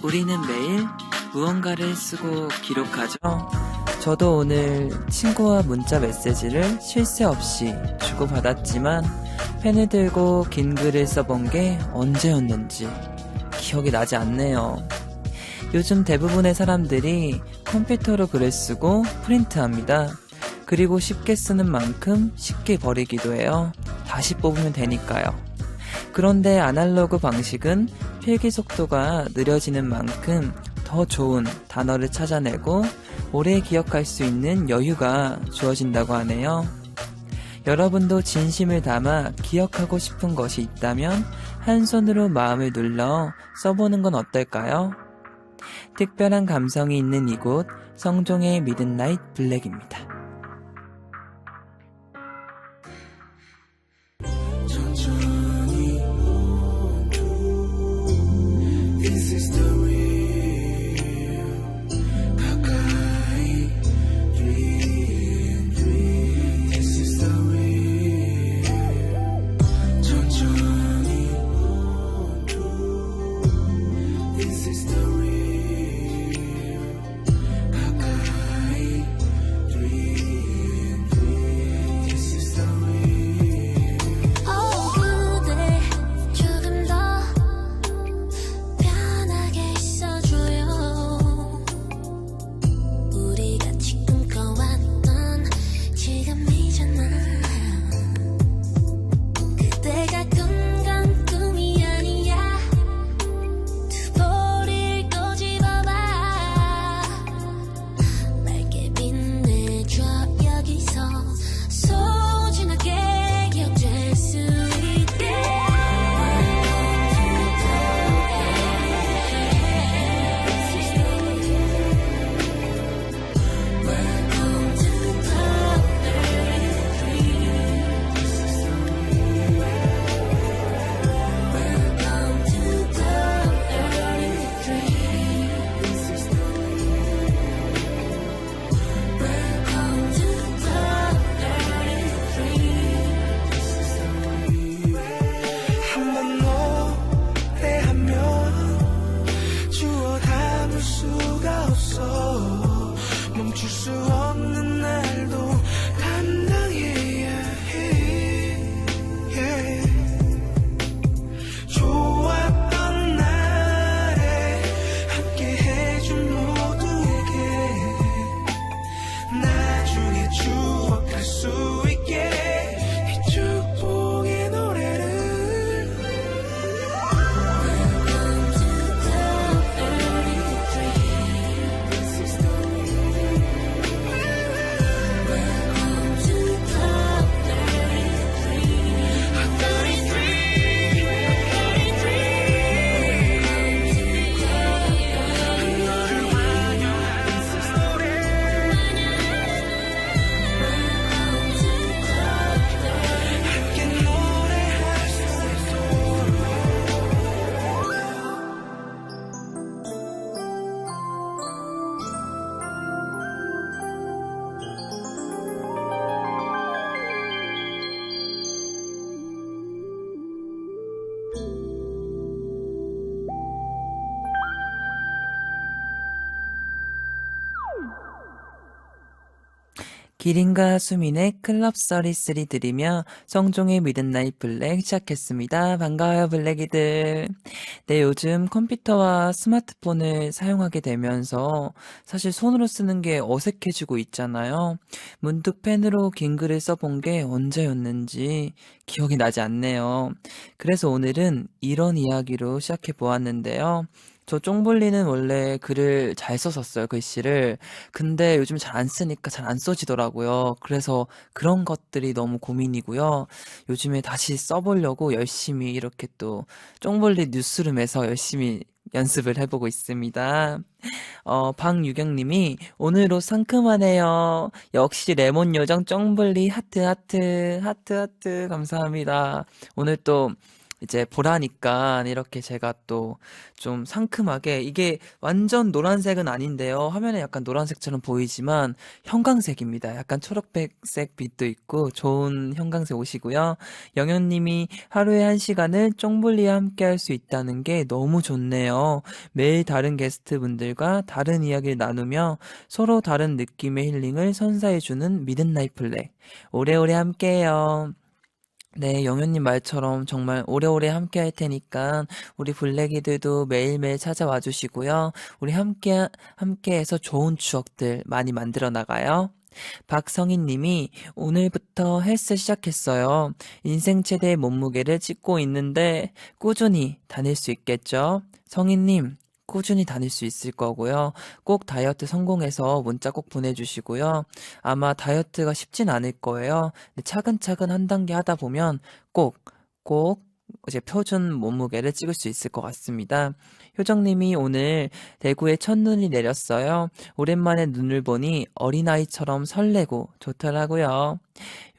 우리는 매일 무언가를 쓰고 기록하죠. 저도 오늘 친구와 문자 메시지를 쉴 새 없이 주고받았지만 펜을 들고 긴 글을 써본 게 언제였는지 기억이 나지 않네요. 요즘 대부분의 사람들이 컴퓨터로 글을 쓰고 프린트합니다. 그리고 쉽게 쓰는 만큼 쉽게 버리기도 해요. 다시 뽑으면 되니까요. 그런데 아날로그 방식은 필기 속도가 느려지는 만큼 더 좋은 단어를 찾아내고 오래 기억할 수 있는 여유가 주어진다고 하네요. 여러분도 진심을 담아 기억하고 싶은 것이 있다면 한 손으로 마음을 눌러 써보는 건 어떨까요? 특별한 감성이 있는 이곳 성종의 미드나잇 블랙입니다. 기린과 수민의 클럽 33 들으며 성종의 미드나잇 블랙 시작했습니다. 반가워요, 블랙이들. 네, 요즘 컴퓨터와 스마트폰을 사용하게 되면서 사실 손으로 쓰는 게 어색해지고 있잖아요. 문득 펜으로 긴 글을 써본 게 언제였는지 기억이 나지 않네요. 그래서 오늘은 이런 이야기로 시작해 보았는데요. 저 쫑볼리는 원래 글을 잘 썼었어요, 글씨를. 근데 요즘 잘 안 쓰니까 잘 안 써지더라고요. 그래서 그런 것들이 너무 고민이고요. 요즘에 다시 써보려고 열심히 이렇게 또 쫑볼리 뉴스룸에서 열심히 연습을 해보고 있습니다. 박유경님이 오늘 옷 상큼하네요. 역시 레몬 요정 쫑블리 하트 하트 하트 하트 감사합니다. 오늘 또 이제 보라니까 이렇게 제가 또 좀 상큼하게, 이게 완전 노란색은 아닌데요. 화면에 약간 노란색처럼 보이지만 형광색입니다. 약간 초록색 빛도 있고 좋은 형광색 옷이고요. 영현님이 하루에 1시간을 쫑블리와 함께 할 수 있다는 게 너무 좋네요. 매일 다른 게스트분들과 다른 이야기를 나누며 서로 다른 느낌의 힐링을 선사해주는 미드나잇 블랙. 오래오래 함께해요. 네, 영현님 말처럼 정말 오래오래 함께 할 테니까 우리 블랙이들도 매일매일 찾아와 주시고요. 우리 함께해서 좋은 추억들 많이 만들어 나가요. 박성인 님이 오늘부터 헬스 시작했어요. 인생 최대의 몸무게를 찍고 있는데 꾸준히 다닐 수 있겠죠? 성인 님, 꾸준히 다닐 수 있을 거고요. 꼭 다이어트 성공해서 문자 꼭 보내주시고요. 아마 다이어트가 쉽진 않을 거예요. 근데 차근차근 한 단계 하다 보면 꼭 이제 표준 몸무게를 찍을 수 있을 것 같습니다. 효정님이 오늘 대구에 첫눈이 내렸어요. 오랜만에 눈을 보니 어린아이처럼 설레고 좋더라고요.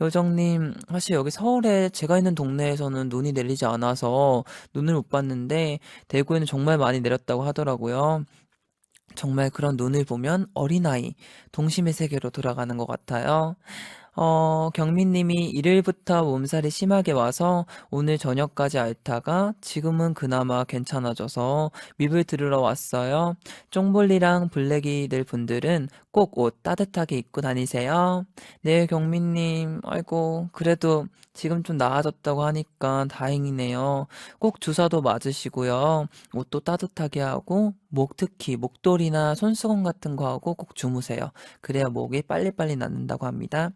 효정님, 사실 여기 서울에 제가 있는 동네에서는 눈이 내리지 않아서 눈을 못 봤는데 대구에는 정말 많이 내렸다고 하더라고요. 정말 그런 눈을 보면 어린아이, 동심의 세계로 돌아가는 것 같아요. 경민님이 일요일부터 몸살이 심하게 와서 오늘 저녁까지 앓다가 지금은 그나마 괜찮아져서 밉을 들으러 왔어요. 쫑볼리랑 블랙이들 분들은 꼭 옷 따뜻하게 입고 다니세요. 네, 경민님. 아이고, 그래도 지금 좀 나아졌다고 하니까 다행이네요. 꼭 주사도 맞으시고요. 옷도 따뜻하게 하고, 특히 목도리나 손수건 같은 거 하고 꼭 주무세요. 그래야 목이 빨리빨리 낫는다고 합니다.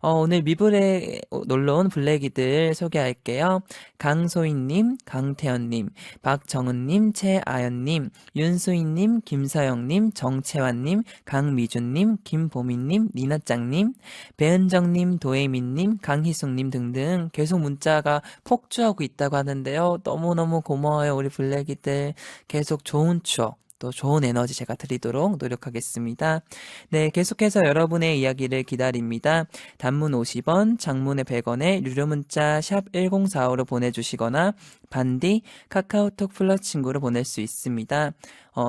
오늘 미블에 놀러온 블랙이들 소개할게요. 강소희님, 강태현님, 박정은님, 최아연님, 윤수희님, 김서영님, 정채환님, 강미준님, 김보민님, 니나짱님, 배은정님, 도혜민님, 강희숙님 등등 계속 문자가 폭주하고 있다고 하는데요. 너무너무 고마워요, 우리 블랙이들. 계속 좋은 추억, 또 좋은 에너지 제가 드리도록 노력하겠습니다. 네, 계속해서 여러분의 이야기를 기다립니다. 단문 50원, 장문의 100원에 유료 문자 샵 1045로 보내주시거나 반디 카카오톡 플러스 친구로 보낼 수 있습니다.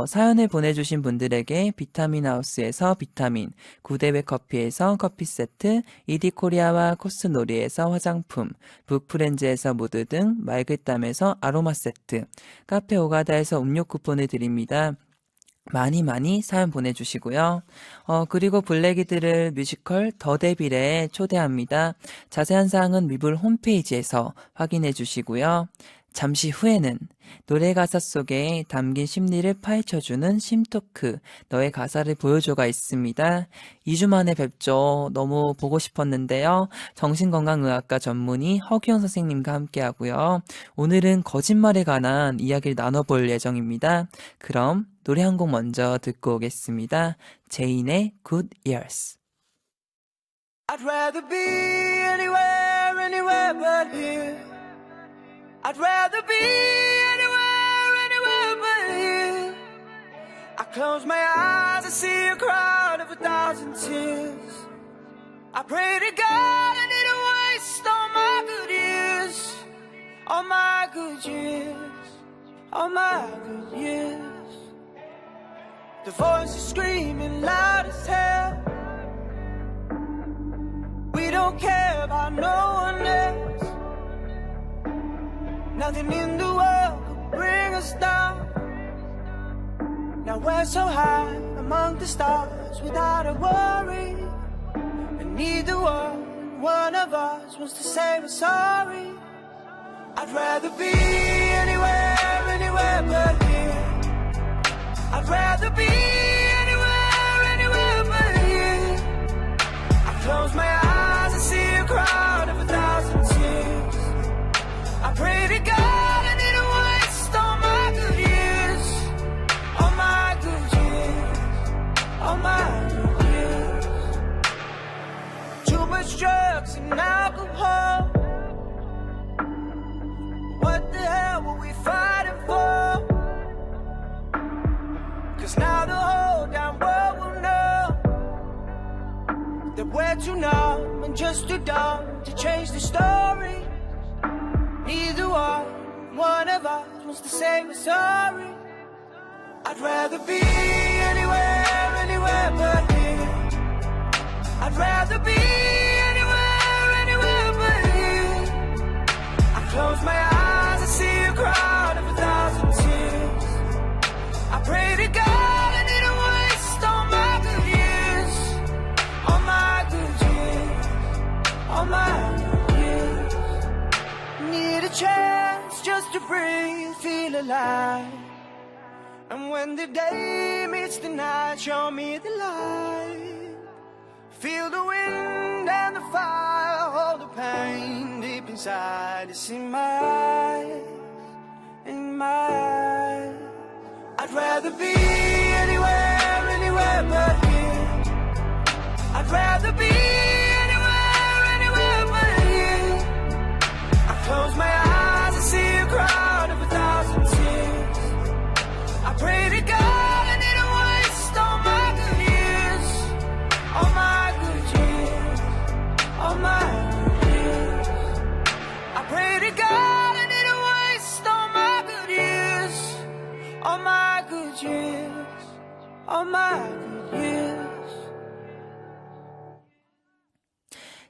사연을 보내주신 분들에게 비타민 하우스에서 비타민, 구대회 커피에서 커피 세트, 이디코리아와 코스놀이에서 화장품, 북프렌즈에서 무드 등 말글담에서 아로마 세트, 카페 오가다에서 음료 쿠폰을 드립니다. 많이 사연 보내주시고요. 그리고 블랙이들을 뮤지컬 더 데빌에 초대합니다. 자세한 사항은 미블 홈페이지에서 확인해 주시고요. 잠시 후에는 노래 가사 속에 담긴 심리를 파헤쳐주는 심토크, 너의 가사를 보여줘가 있습니다. 2주 만에 뵙죠. 너무 보고 싶었는데요. 정신건강의학과 전문의 허규영 선생님과 함께하고요. 오늘은 거짓말에 관한 이야기를 나눠볼 예정입니다. 그럼 노래 한 곡 먼저 듣고 오겠습니다. 제인의 Good Years. I'd rather be anywhere but here. I'd rather be anywhere but here. I close my eyes, I see a crowd of 1,000 tears. I pray to God I didn't waste all my good years. All my good years. All my good years. The voices screaming loud as hell. We don't care about no one else. Nothing in the world could bring us down. Now we're so high among the stars without a worry. And neither one of us wants to say we're sorry. I'd rather be anywhere but here. I'd rather be anywhere but here. I close my eyes and see a crowd of 1,000 tears. I pray to God I didn't waste all my good years. All my good years. All my good years. Too much drugs and alcohol. What the hell were we fighting for? 'Cause now the whole damn world will know that we're too numb and just too dumb to change the story. Neither one of us wants to say we're sorry. I'd rather be anywhere, anywhere but here. I'd rather be anywhere, anywhere but here. I close my eyes, I see a crowd of 1,000 tears. I pray to God I didn't waste all my good years. All my good years. All my good years. Need a chance just to breathe, feel alive. And when the day meets the night, show me the light. Feel the wind and the fire, hold the pain deep inside. It's in my eyes, in my eyes. I'd rather be anywhere, anywhere but here. I'd rather be anywhere, anywhere but here. I close my eyes, I see a crowd of 1,000 tears. I pray to God I didn't waste all my good years. All my good years. All my good years. I pray to God I didn't waste all my good years. All my good years. All my good years.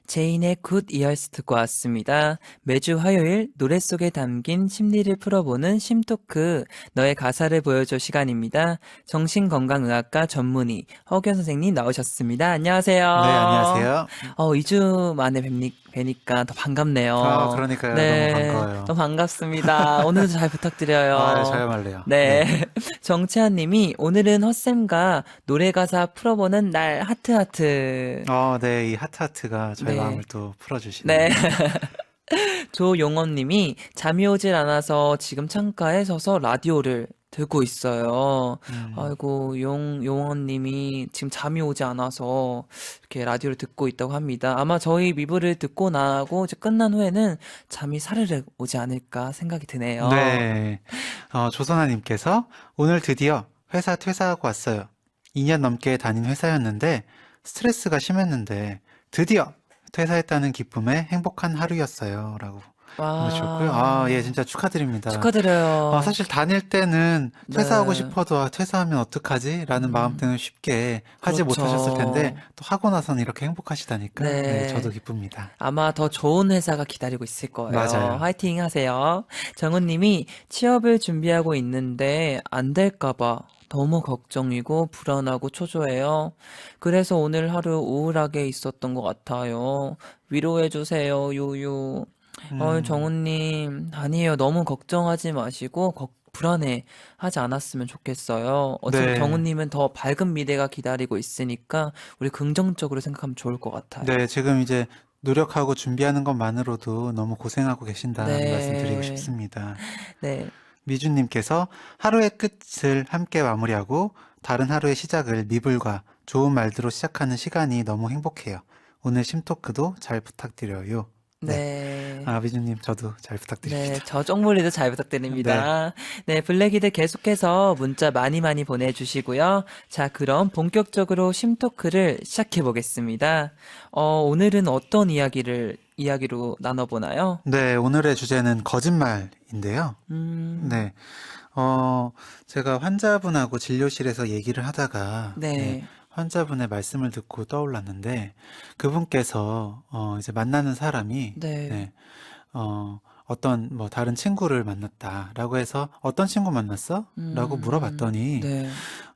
제인의 굿 이어스 듣고 왔습니다. 매주 화요일 노래 속에 담긴 심리를 풀어보는 심토크, 너의 가사를 보여줘 시간입니다. 정신건강의학과 전문의 허경 선생님 나오셨습니다. 안녕하세요. 네, 안녕하세요. 2주 만에 뵈니까 더 반갑네요. 그러니까요. 네, 너무 반가워요. 너무 반갑습니다. 오늘도 잘 부탁드려요. 아, 저야말로요. 네. 정채한 님이 오늘은 헛쌤과 노래 가사 풀어보는 날 하트하트. 네, 이 하트하트가 저의 네. 마음을 또 풀어주시네요. 네. 조용원 님이 잠이 오질 않아서 지금 창가에 서서 라디오를 듣고 있어요. 아이고, 용원 님이 지금 잠이 오지 않아서 이렇게 라디오를 듣고 있다고 합니다. 아마 저희 미브를 듣고 나고 이제 끝난 후에는 잠이 사르르 오지 않을까 생각이 드네요. 네. 조선아님께서 오늘 드디어 회사 퇴사하고 왔어요. 2년 넘게 다닌 회사였는데 스트레스가 심했는데 드디어 퇴사했다는 기쁨에 행복한 하루였어요. 라고 와. 보내주셨고요. 예, 진짜 축하드립니다. 축하드려요. 사실 다닐 때는 퇴사하고 네. 싶어도 퇴사하면 어떡하지? 라는 마음 때문에 쉽게 하지 그렇죠. 못하셨을 텐데 또 하고 나서는 이렇게 행복하시다니까 네. 네, 저도 기쁩니다. 아마 더 좋은 회사가 기다리고 있을 거예요. 맞아요. 화이팅 하세요. 정은님이 취업을 준비하고 있는데 안 될까봐 너무 걱정이고 불안하고 초조해요. 그래서 오늘 하루 우울하게 있었던 것 같아요. 위로해주세요, 유유. 정은님, 아니에요. 너무 걱정하지 마시고 불안해 하지 않았으면 좋겠어요. 어차피 네. 정은님은 더 밝은 미래가 기다리고 있으니까 우리 긍정적으로 생각하면 좋을 것 같아요. 네, 지금 이제 노력하고 준비하는 것만으로도 너무 고생하고 계신다는 네. 말씀드리고 싶습니다. 네. 미주님께서 하루의 끝을 함께 마무리하고 다른 하루의 시작을 미불과 좋은 말들로 시작하는 시간이 너무 행복해요. 오늘 심토크도 잘 부탁드려요. 네. 미주님 저도 잘 부탁드립니다. 네, 저 쪽물리도 잘 부탁드립니다. 네, 블랙이들 계속해서 문자 많이 보내주시고요. 자, 그럼 본격적으로 심토크를 시작해 보겠습니다. 오늘은 어떤 이야기로 나눠보나요? 네, 오늘의 주제는 거짓말인데요. 네, 제가 환자분하고 진료실에서 얘기를 하다가 네. 환자분의 말씀을 듣고 떠올랐는데 그분께서 이제 만나는 사람이 네. 어떤 뭐 다른 친구를 만났다라고 해서 어떤 친구 만났어? 라고 물어봤더니 네.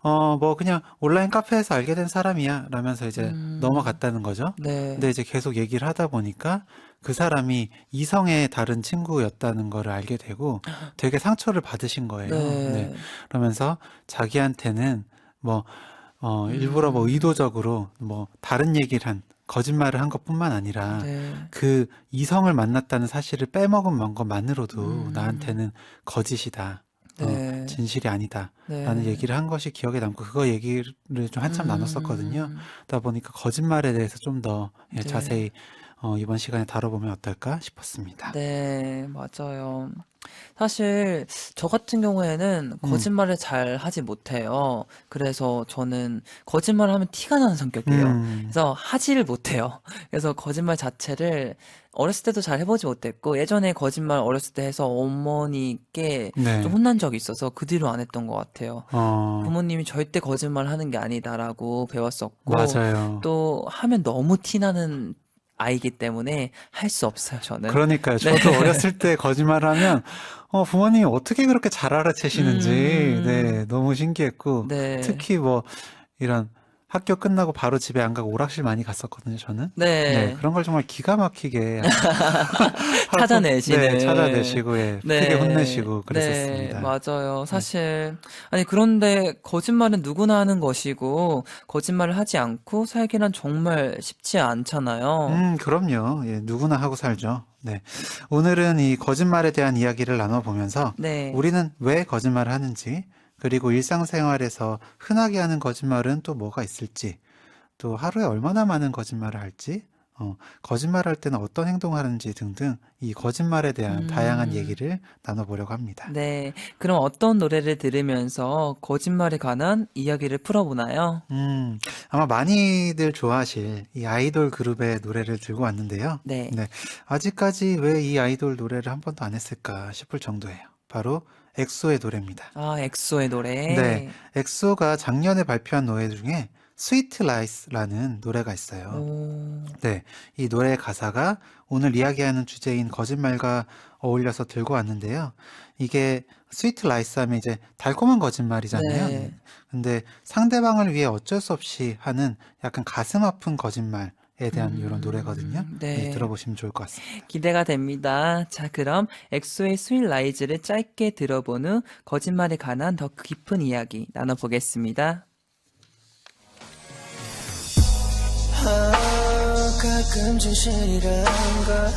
뭐 그냥 온라인 카페에서 알게 된 사람이야 라면서 이제 넘어갔다는 거죠. 네. 근데 이제 계속 얘기를 하다 보니까 그 사람이 이성의 다른 친구였다는 거를 알게 되고 되게 상처를 받으신 거예요. 네. 네. 그러면서 자기한테는 뭐 일부러 뭐 의도적으로 뭐 다른 얘기를 거짓말을 한 것뿐만 아니라 네. 그 이성을 만났다는 사실을 빼먹은 것만으로도 나한테는 거짓이다. 네. 진실이 아니다. 네. 라는 얘기를 한 것이 기억에 남고 그거 얘기를 좀 한참 나눴었거든요. 그러다 보니까 거짓말에 대해서 좀 더 네. 자세히 이번 시간에 다뤄보면 어떨까 싶었습니다. 네, 맞아요. 사실 저 같은 경우에는 거짓말을 잘 하지 못해요. 그래서 저는 거짓말을 하면 티가 나는 성격이에요. 그래서 하지를 못해요. 그래서 거짓말 자체를 어렸을 때도 잘 해보지 못했고, 예전에 거짓말 어렸을 때 해서 어머니께 네. 좀 혼난 적이 있어서 그 뒤로 안 했던 것 같아요. 어, 부모님이 절대 거짓말 하는 게 아니다라고 배웠었고, 맞아요. 또 하면 너무 티나는 아이기 때문에 할 수 없어요, 저는. 그러니까요. 저도 어렸을 때 거짓말하면 부모님이 어떻게 그렇게 잘 알아채시는지 네, 너무 신기했고 네. 특히 뭐 이런 학교 끝나고 바로 집에 안 가고 오락실 많이 갔었거든요, 저는. 네. 그런 걸 정말 기가 막히게 찾아내시는. 네, 찾아내시고 예, 크게 혼내시고 그랬었습니다. 네, 맞아요. 사실, 아니, 그런데 거짓말은 누구나 하는 것이고, 거짓말을 하지 않고 살기란 정말 쉽지 않잖아요. 그럼요. 예, 누구나 하고 살죠. 네. 오늘은 이 거짓말에 대한 이야기를 나눠보면서 네. 우리는 왜 거짓말을 하는지, 그리고 일상생활에서 흔하게 하는 거짓말은 또 뭐가 있을지, 또 하루에 얼마나 많은 거짓말을 할지, 거짓말할 때는 어떤 행동을 하는지 등등 이 거짓말에 대한 다양한 얘기를 나눠보려고 합니다. 네. 그럼 어떤 노래를 들으면서 거짓말에 관한 이야기를 풀어보나요? 아마 많이들 좋아하실 이 아이돌 그룹의 노래를 들고 왔는데요. 네. 아직까지 왜 이 아이돌 노래를 한 번도 안 했을까 싶을 정도예요. 바로 엑소의 노래입니다. 아, 엑소의 노래. 네, 엑소가 작년에 발표한 노래 중에 Sweet Lies라는 노래가 있어요. 오, 네, 이 노래의 가사가 오늘 이야기하는 주제인 거짓말과 어울려서 들고 왔는데요. 이게 Sweet Lies 하면 이제 달콤한 거짓말이잖아요. 네. 근데 상대방을 위해 어쩔 수 없이 하는 약간 가슴 아픈 거짓말에 대한 이런 노래거든요. 네. 들어보시면 좋을 것 같습니다. 기대가 됩니다. 자, 그럼 엑소의 스윗 라이즈를 짧게 들어본 후 거짓말에 관한 더 깊은 이야기 나눠보겠습니다. 가끔 진실이란 걸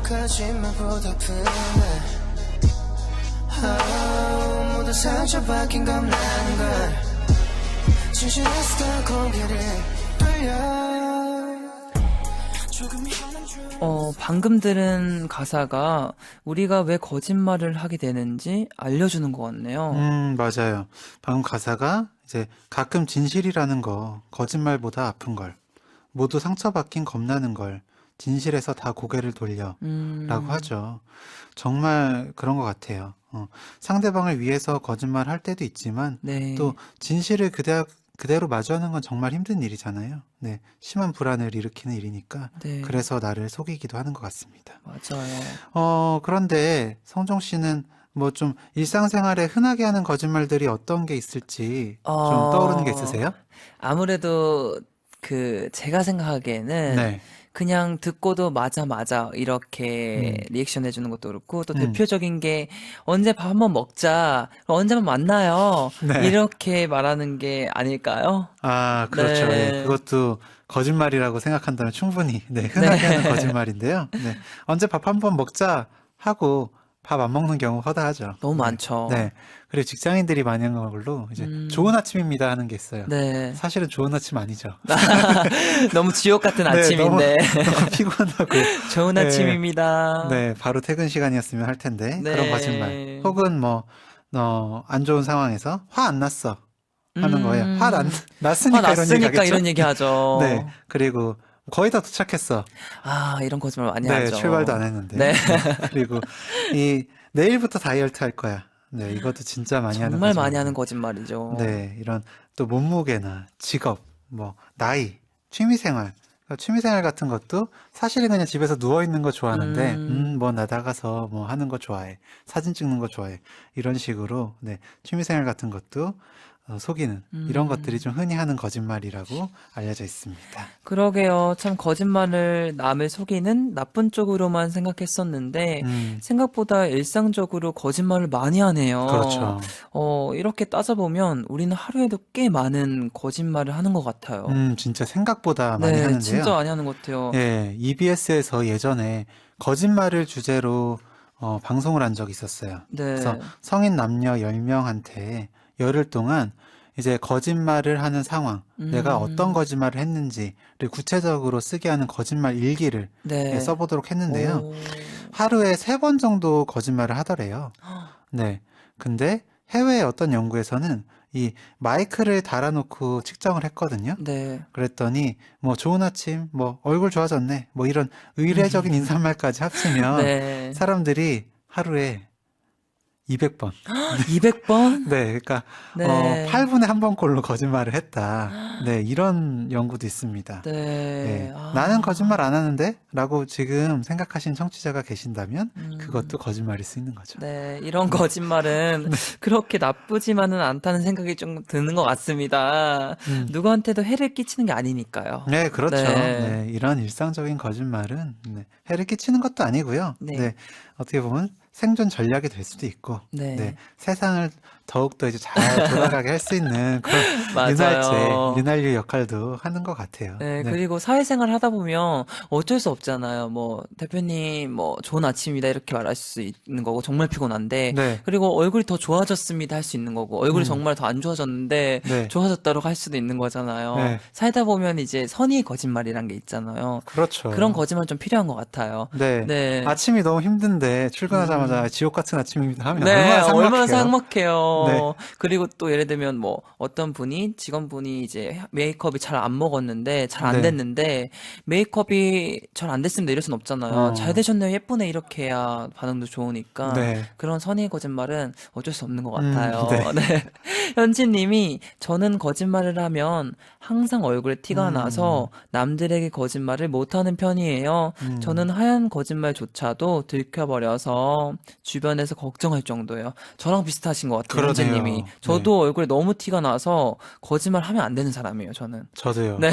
거짓말보다 푸네 모두 상처받긴 겁나는 걸 진실에서 고개를 돌려 조금 이상한 줄 방금 들은 가사가 우리가 왜 거짓말을 하게 되는지 알려주는 것 같네요. 맞아요. 방금 가사가 이제 가끔 진실이라는 거, 거짓말보다 아픈 걸, 모두 상처받긴 겁나는 걸, 진실에서 다 고개를 돌려 라고 하죠. 정말 그런 것 같아요. 상대방을 위해서 거짓말 할 때도 있지만 네. 또 진실을 그대로 마주하는 건 정말 힘든 일이잖아요. 네, 심한 불안을 일으키는 일이니까 네. 그래서 나를 속이기도 하는 것 같습니다. 맞아요. 그런데 성종 씨는 뭐 좀 일상생활에 흔하게 하는 거짓말들이 어떤 게 있을지 좀 떠오르는 게 있으세요? 아무래도 제가 생각하기에는 네. 그냥 듣고도 맞아 이렇게 리액션 해주는 것도 그렇고 또 대표적인 게 언제 밥 한번 먹자 언제만 만나요 네. 이렇게 말하는 게 아닐까요? 아, 그렇죠. 네. 예, 그것도 거짓말이라고 생각한다면 충분히 흔하게 하는 거짓말인데요. 네. 언제 밥 한번 먹자 하고 밥 안 먹는 경우 허다하죠. 너무 많죠. 네. 그리고 직장인들이 많이 하는 걸로 이제 좋은 아침입니다 하는 게 있어요. 네. 사실은 좋은 아침 아니죠. 너무 지옥 같은 네, 아침인데 너무 피곤하고 좋은 네. 아침입니다. 네, 바로 퇴근 시간이었으면 할 텐데 네. 그런 거짓말. 혹은 뭐 안 좋은 상황에서 화 안 났어 하는 거예요. 화 안 났으니까 이런 얘기 하겠죠. 이런 얘기 하죠. 네. 그리고 거의 다 도착했어. 아, 이런 거짓말 많이 네, 하죠. 출발도 안 했는데. 네. 그리고 내일부터 다이어트 할 거야. 네, 이것도 진짜 많이 하는 정말 거죠. 많이 하는 거짓말이죠. 네, 이런 또 몸무게나 직업, 뭐 나이, 취미생활. 그러니까 취미생활 같은 것도 사실은 그냥 집에서 누워 있는 거 좋아하는데, 뭐 나가서 뭐 하는 거 좋아해. 사진 찍는 거 좋아해. 이런 식으로 네, 취미생활 같은 것도 속이는 이런 것들이 좀 흔히 하는 거짓말이라고 알려져 있습니다. 그러게요. 참 거짓말을 남을 속이는 나쁜 쪽으로만 생각했었는데 생각보다 일상적으로 거짓말을 많이 하네요. 그렇죠. 이렇게 따져보면 우리는 하루에도 꽤 많은 거짓말을 하는 것 같아요. 진짜 생각보다 많이 네, 하는데요. 진짜 많이 하는 것 같아요. 예, EBS에서 예전에 거짓말을 주제로 방송을 한 적이 있었어요. 네. 그래서 성인 남녀 10명한테 열흘 동안 이제 거짓말을 하는 상황, 내가 어떤 음. 거짓말을 했는지를 구체적으로 쓰게 하는 거짓말 일기를 네. 써보도록 했는데요. 오. 하루에 3번 정도 거짓말을 하더래요. 네. 근데 해외의 어떤 연구에서는 이 마이크를 달아놓고 측정을 했거든요. 네. 그랬더니 뭐 좋은 아침, 뭐 얼굴 좋아졌네, 뭐 이런 의례적인 인사말까지 합치면 네. 사람들이 하루에 200번. 200번? 네, 그러니까 네. 8분에 한 번꼴로 거짓말을 했다. 네, 이런 연구도 있습니다. 네. 네, 아. 나는 거짓말 안 하는데? 라고 지금 생각하신 청취자가 계신다면 음. 그것도 거짓말일 수 있는 거죠. 네, 이런 거짓말은 그렇게 나쁘지만은 않다는 생각이 좀 드는 것 같습니다. 음. 누구한테도 해를 끼치는 게 아니니까요. 네, 그렇죠. 네. 네, 이런 일상적인 거짓말은 해를 끼치는 것도 아니고요. 네. 네, 어떻게 보면 생존 전략이 될 수도 있고, 네. 네, 세상을 더욱더 이제 잘 돌아가게 할 수 있는 그런 맞아요. 윤활유 역할도 하는 것 같아요. 네, 네, 그리고 사회생활 하다 보면 어쩔 수 없잖아요. 뭐, 대표님, 뭐, 좋은 아침이다, 이렇게 말할 수 있는 거고, 정말 피곤한데, 네, 그리고 얼굴이 더 좋아졌습니다, 할 수 있는 거고, 얼굴이 음. 정말 더 안 좋아졌는데, 네, 좋아졌다고 할 수도 있는 거잖아요. 네. 살다 보면 이제 선의의 거짓말이란 게 있잖아요. 그렇죠. 그런 거짓말 좀 필요한 것 같아요. 네, 네. 아침이 너무 힘든데 출근하자마자 지옥 같은 아침입니다 하면 네, 얼마나 얼마나 삭막해요. 삭막해요. 네. 그리고 또 예를 들면 뭐 어떤 분이 직원분이 이제 메이크업이 잘 안 먹었는데 잘 안 네. 됐는데 메이크업이 잘 안 됐습니다 이럴 순 없잖아요. 잘 되셨네요. 예쁘네 이렇게 해야 반응도 좋으니까 네. 그런 선의의 거짓말은 어쩔 수 없는 것 같아요. 네. 네. 현지님이 저는 거짓말을 하면 항상 얼굴에 티가 나서 남들에게 거짓말을 못하는 편이에요. 저는 하얀 거짓말조차도 들켜버려서 주변에서 걱정할 정도예요. 저랑 비슷하신 것 같아요, 그러네요. 현재님이. 저도 얼굴에 너무 티가 나서 거짓말 하면 안 되는 사람이에요, 저는. 저도요. 네.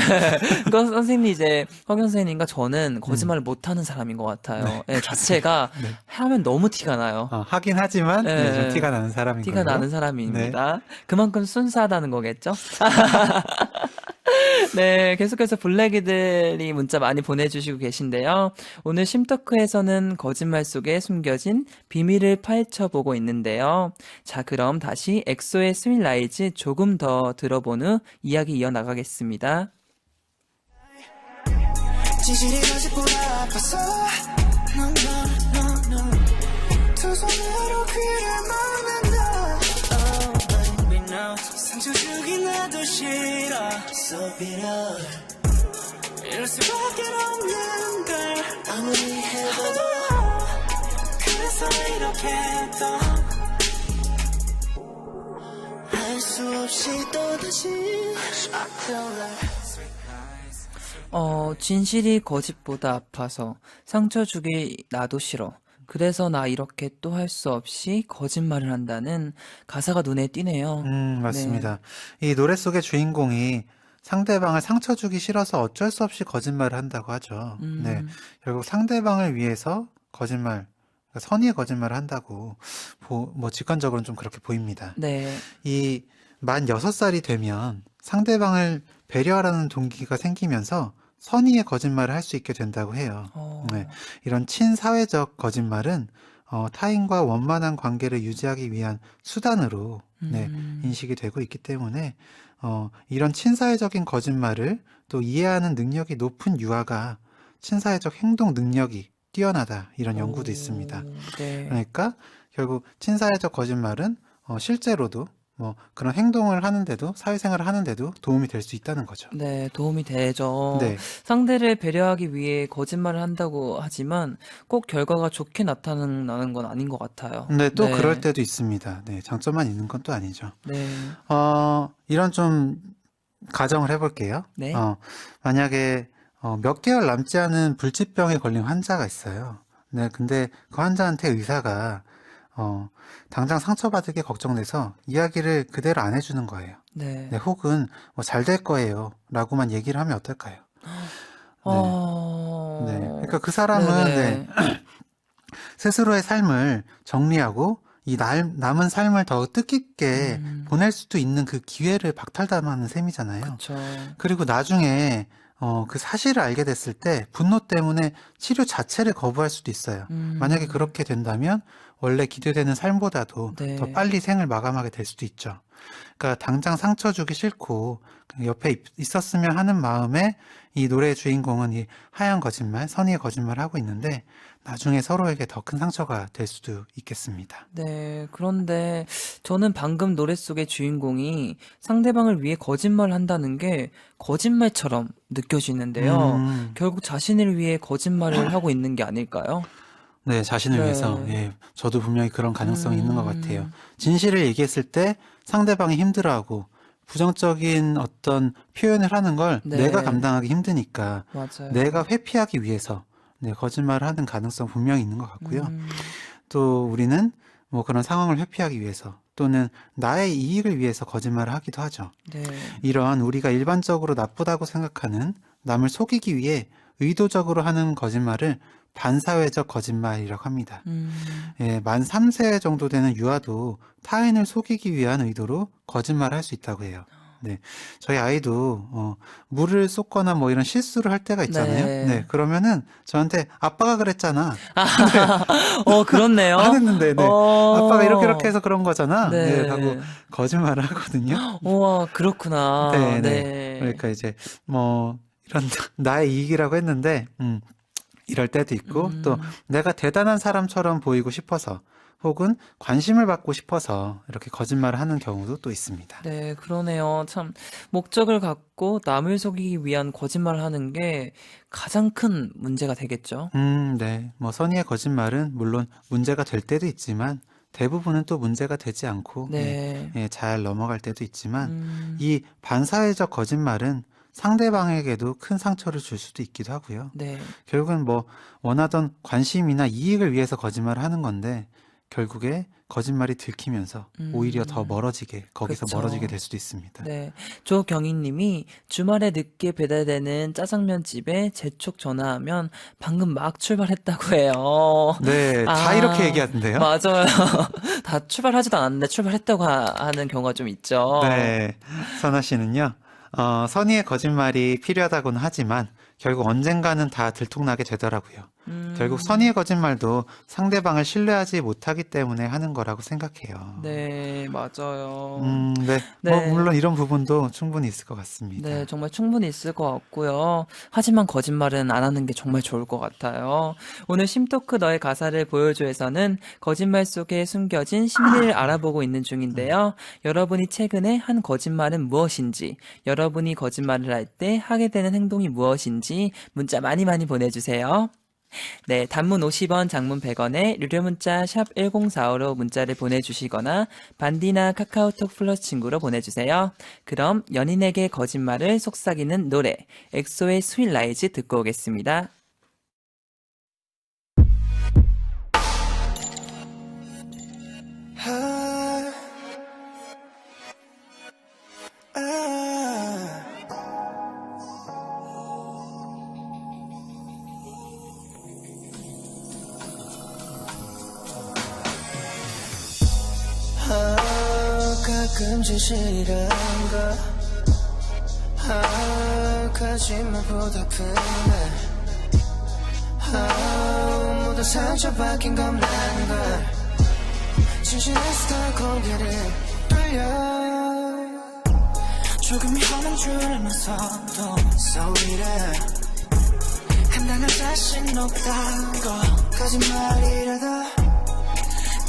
그러니까 선생님이 이제 황현 선생님과 저는 거짓말을 못하는 사람인 것 같아요. 네, 자체가 네. 하면 너무 티가 나요. 하긴 하지만 네. 좀 티가 나는 사람인 티가 걸로. 나는 사람입니다. 그만큼 순수하다는 거겠죠? 네, 계속해서 블랙이들이 문자 많이 보내주시고 계신데요. 오늘 심터크에서는 거짓말 속에 숨겨진 비밀을 파헤쳐보고 있는데요. 자, 그럼 다시 엑소의 스윗 라이즈 조금 더 들어본 후 이야기 이어나가겠습니다. 진실이 가식보다 아파서 No, no, no, no. 두 손으로 귀를 막는다 Oh, baby, now 상처 주긴 나도 싫어 So bitter 이럴 수밖에 없는 걸 아무리 해봐도 그래서 이렇게 또 할 수 없이 또다시 I feel like 진실이 거짓보다 아파서 상처 주기 나도 싫어. 그래서 나 이렇게 또 할 수 없이 거짓말을 한다는 가사가 눈에 띄네요. 맞습니다. 이 노래 속의 주인공이 상대방을 상처 주기 싫어서 어쩔 수 없이 거짓말을 한다고 하죠. 네. 결국 상대방을 위해서 거짓말, 그러니까 선의의 거짓말을 한다고, 뭐, 직관적으로는 좀 그렇게 보입니다. 네. 이 만 6살이 되면 상대방을 배려하라는 동기가 생기면서 선의의 거짓말을 할 수 있게 된다고 해요. 네. 이런 친사회적 거짓말은 타인과 원만한 관계를 유지하기 위한 수단으로 인식이 되고 있기 때문에 이런 친사회적인 거짓말을 또 이해하는 능력이 높은 유아가 친사회적 행동 능력이 뛰어나다 이런 연구도 있습니다. 네. 그러니까 결국 친사회적 거짓말은 실제로도 뭐 그런 행동을 하는데도 사회생활을 하는데도 도움이 될 수 있다는 거죠. 네, 도움이 되죠. 네. 상대를 배려하기 위해 거짓말을 한다고 하지만 꼭 결과가 좋게 나타나는 건 아닌 것 같아요. 근데 또 네. 그럴 때도 있습니다. 네, 장점만 있는 건 또 아니죠. 네. 이런 좀 가정을 해볼게요. 네. 만약에 몇 개월 남지 않은 불치병에 걸린 환자가 있어요. 네, 근데 그 환자한테 의사가 당장 상처받을게 걱정돼서 이야기를 그대로 안 해주는 거예요. 네. 네, 혹은 뭐 잘 될 거예요 라고만 얘기를 하면 어떨까요? 네. 그러니까 그 사람은 네네. 스스로의 삶을 정리하고 이 남은 삶을 더 뜻깊게 보낼 수도 있는 그 기회를 박탈당하는 셈이잖아요. 그쵸. 그리고 나중에 그 사실을 알게 됐을 때 분노 때문에 치료 자체를 거부할 수도 있어요. 만약에 그렇게 된다면 원래 기대되는 삶보다도 네. 더 빨리 생을 마감하게 될 수도 있죠. 그러니까 당장 상처 주기 싫고 그냥 옆에 있었으면 하는 마음에 이 노래의 주인공은 이 하얀 거짓말, 선의의 거짓말을 하고 있는데 나중에 서로에게 더 큰 상처가 될 수도 있겠습니다. 네, 그런데 저는 방금 노래 속의 주인공이 상대방을 위해 거짓말을 한다는 게 거짓말처럼 느껴지는데요. 결국 자신을 위해 거짓말을 하고 있는 게 아닐까요? 네, 자신을 네. 위해서. 예, 저도 분명히 그런 가능성이 있는 것 같아요. 음, 진실을 얘기했을 때 상대방이 힘들어하고 부정적인 어떤 표현을 하는 걸 네. 내가 감당하기 힘드니까 맞아요. 내가 회피하기 위해서 네, 거짓말을 하는 가능성 분명히 있는 것 같고요. 또 우리는 뭐 그런 상황을 회피하기 위해서 또는 나의 이익을 위해서 거짓말을 하기도 하죠. 네. 이런 우리가 일반적으로 나쁘다고 생각하는 남을 속이기 위해 의도적으로 하는 거짓말을 반사회적 거짓말이라고 합니다. 예, 만 3세 정도 되는 유아도 타인을 속이기 위한 의도로 거짓말을 할 수 있다고 해요. 네, 저희 아이도 물을 쏟거나 뭐 이런 실수를 할 때가 있잖아요. 네. 네, 그러면은 저한테 아빠가 그랬잖아. 그렇네요. 안 했는데, 네. 아빠가 이렇게 해서 그런 거잖아. 네. 네, 하고 거짓말을 하거든요. 우와, 그렇구나. 네, 네. 네. 그러니까 이제 뭐 이런 나의 이익이라고 했는데, 이럴 때도 있고 또 내가 대단한 사람처럼 보이고 싶어서 혹은 관심을 받고 싶어서 이렇게 거짓말을 하는 경우도 또 있습니다. 네, 그러네요. 참, 목적을 갖고 남을 속이기 위한 거짓말을 하는 게 가장 큰 문제가 되겠죠. 네. 뭐 선의의 거짓말은 물론 문제가 될 때도 있지만 대부분은 또 문제가 되지 않고 네. 잘 넘어갈 때도 있지만 음, 이 반사회적 거짓말은 상대방에게도 큰 상처를 줄 수도 있기도 하고요. 네. 결국은 뭐 원하던 관심이나 이익을 위해서 거짓말을 하는 건데 결국에 거짓말이 들키면서 오히려 더 거기서 그쵸. 멀어지게 될 수도 있습니다. 네. 조경희 님이 주말에 늦게 배달되는 짜장면 집에 재촉 전화하면 방금 막 출발했다고 해요. 네, 다 아, 이렇게 얘기하던데요. 맞아요. 다 출발하지도 않았는데 출발했다고 하는 경우가 좀 있죠. 네, 선아 씨는요. 선의의 거짓말이 필요하다고는 하지만 결국 언젠가는 다 들통나게 되더라고요. 결국 선의의 거짓말도 상대방을 신뢰하지 못하기 때문에 하는 거라고 생각해요. 네, 맞아요. 네. 네. 뭐 물론 이런 부분도 충분히 있을 것 같습니다. 네, 정말 충분히 있을 것 같고요. 하지만 거짓말은 안 하는 게 정말 좋을 것 같아요. 오늘 심토크 너의 가사를 보여줘에서는 거짓말 속에 숨겨진 심리를 알아보고 있는 중인데요. 여러분이 최근에 한 거짓말은 무엇인지, 여러분이 거짓말을 할 때 하게 되는 행동이 무엇인지 문자 많이 보내주세요. 네, 단문 50원, 장문 100원에 유료 문자 샵 1045로 문자를 보내주시거나 반디나 카카오톡 플러스 친구로 보내주세요. 그럼 연인에게 거짓말을 속삭이는 노래 엑소의 스윗 라이즈 듣고 오겠습니다. 가끔 진실이란 걸 거짓말보다 큰데 모두 상처받긴 겁나는 걸 진실에서 더 고개를 돌려 조금 위험한 줄 알면서도 소리를 감당할 자신 없다고 거짓말이라도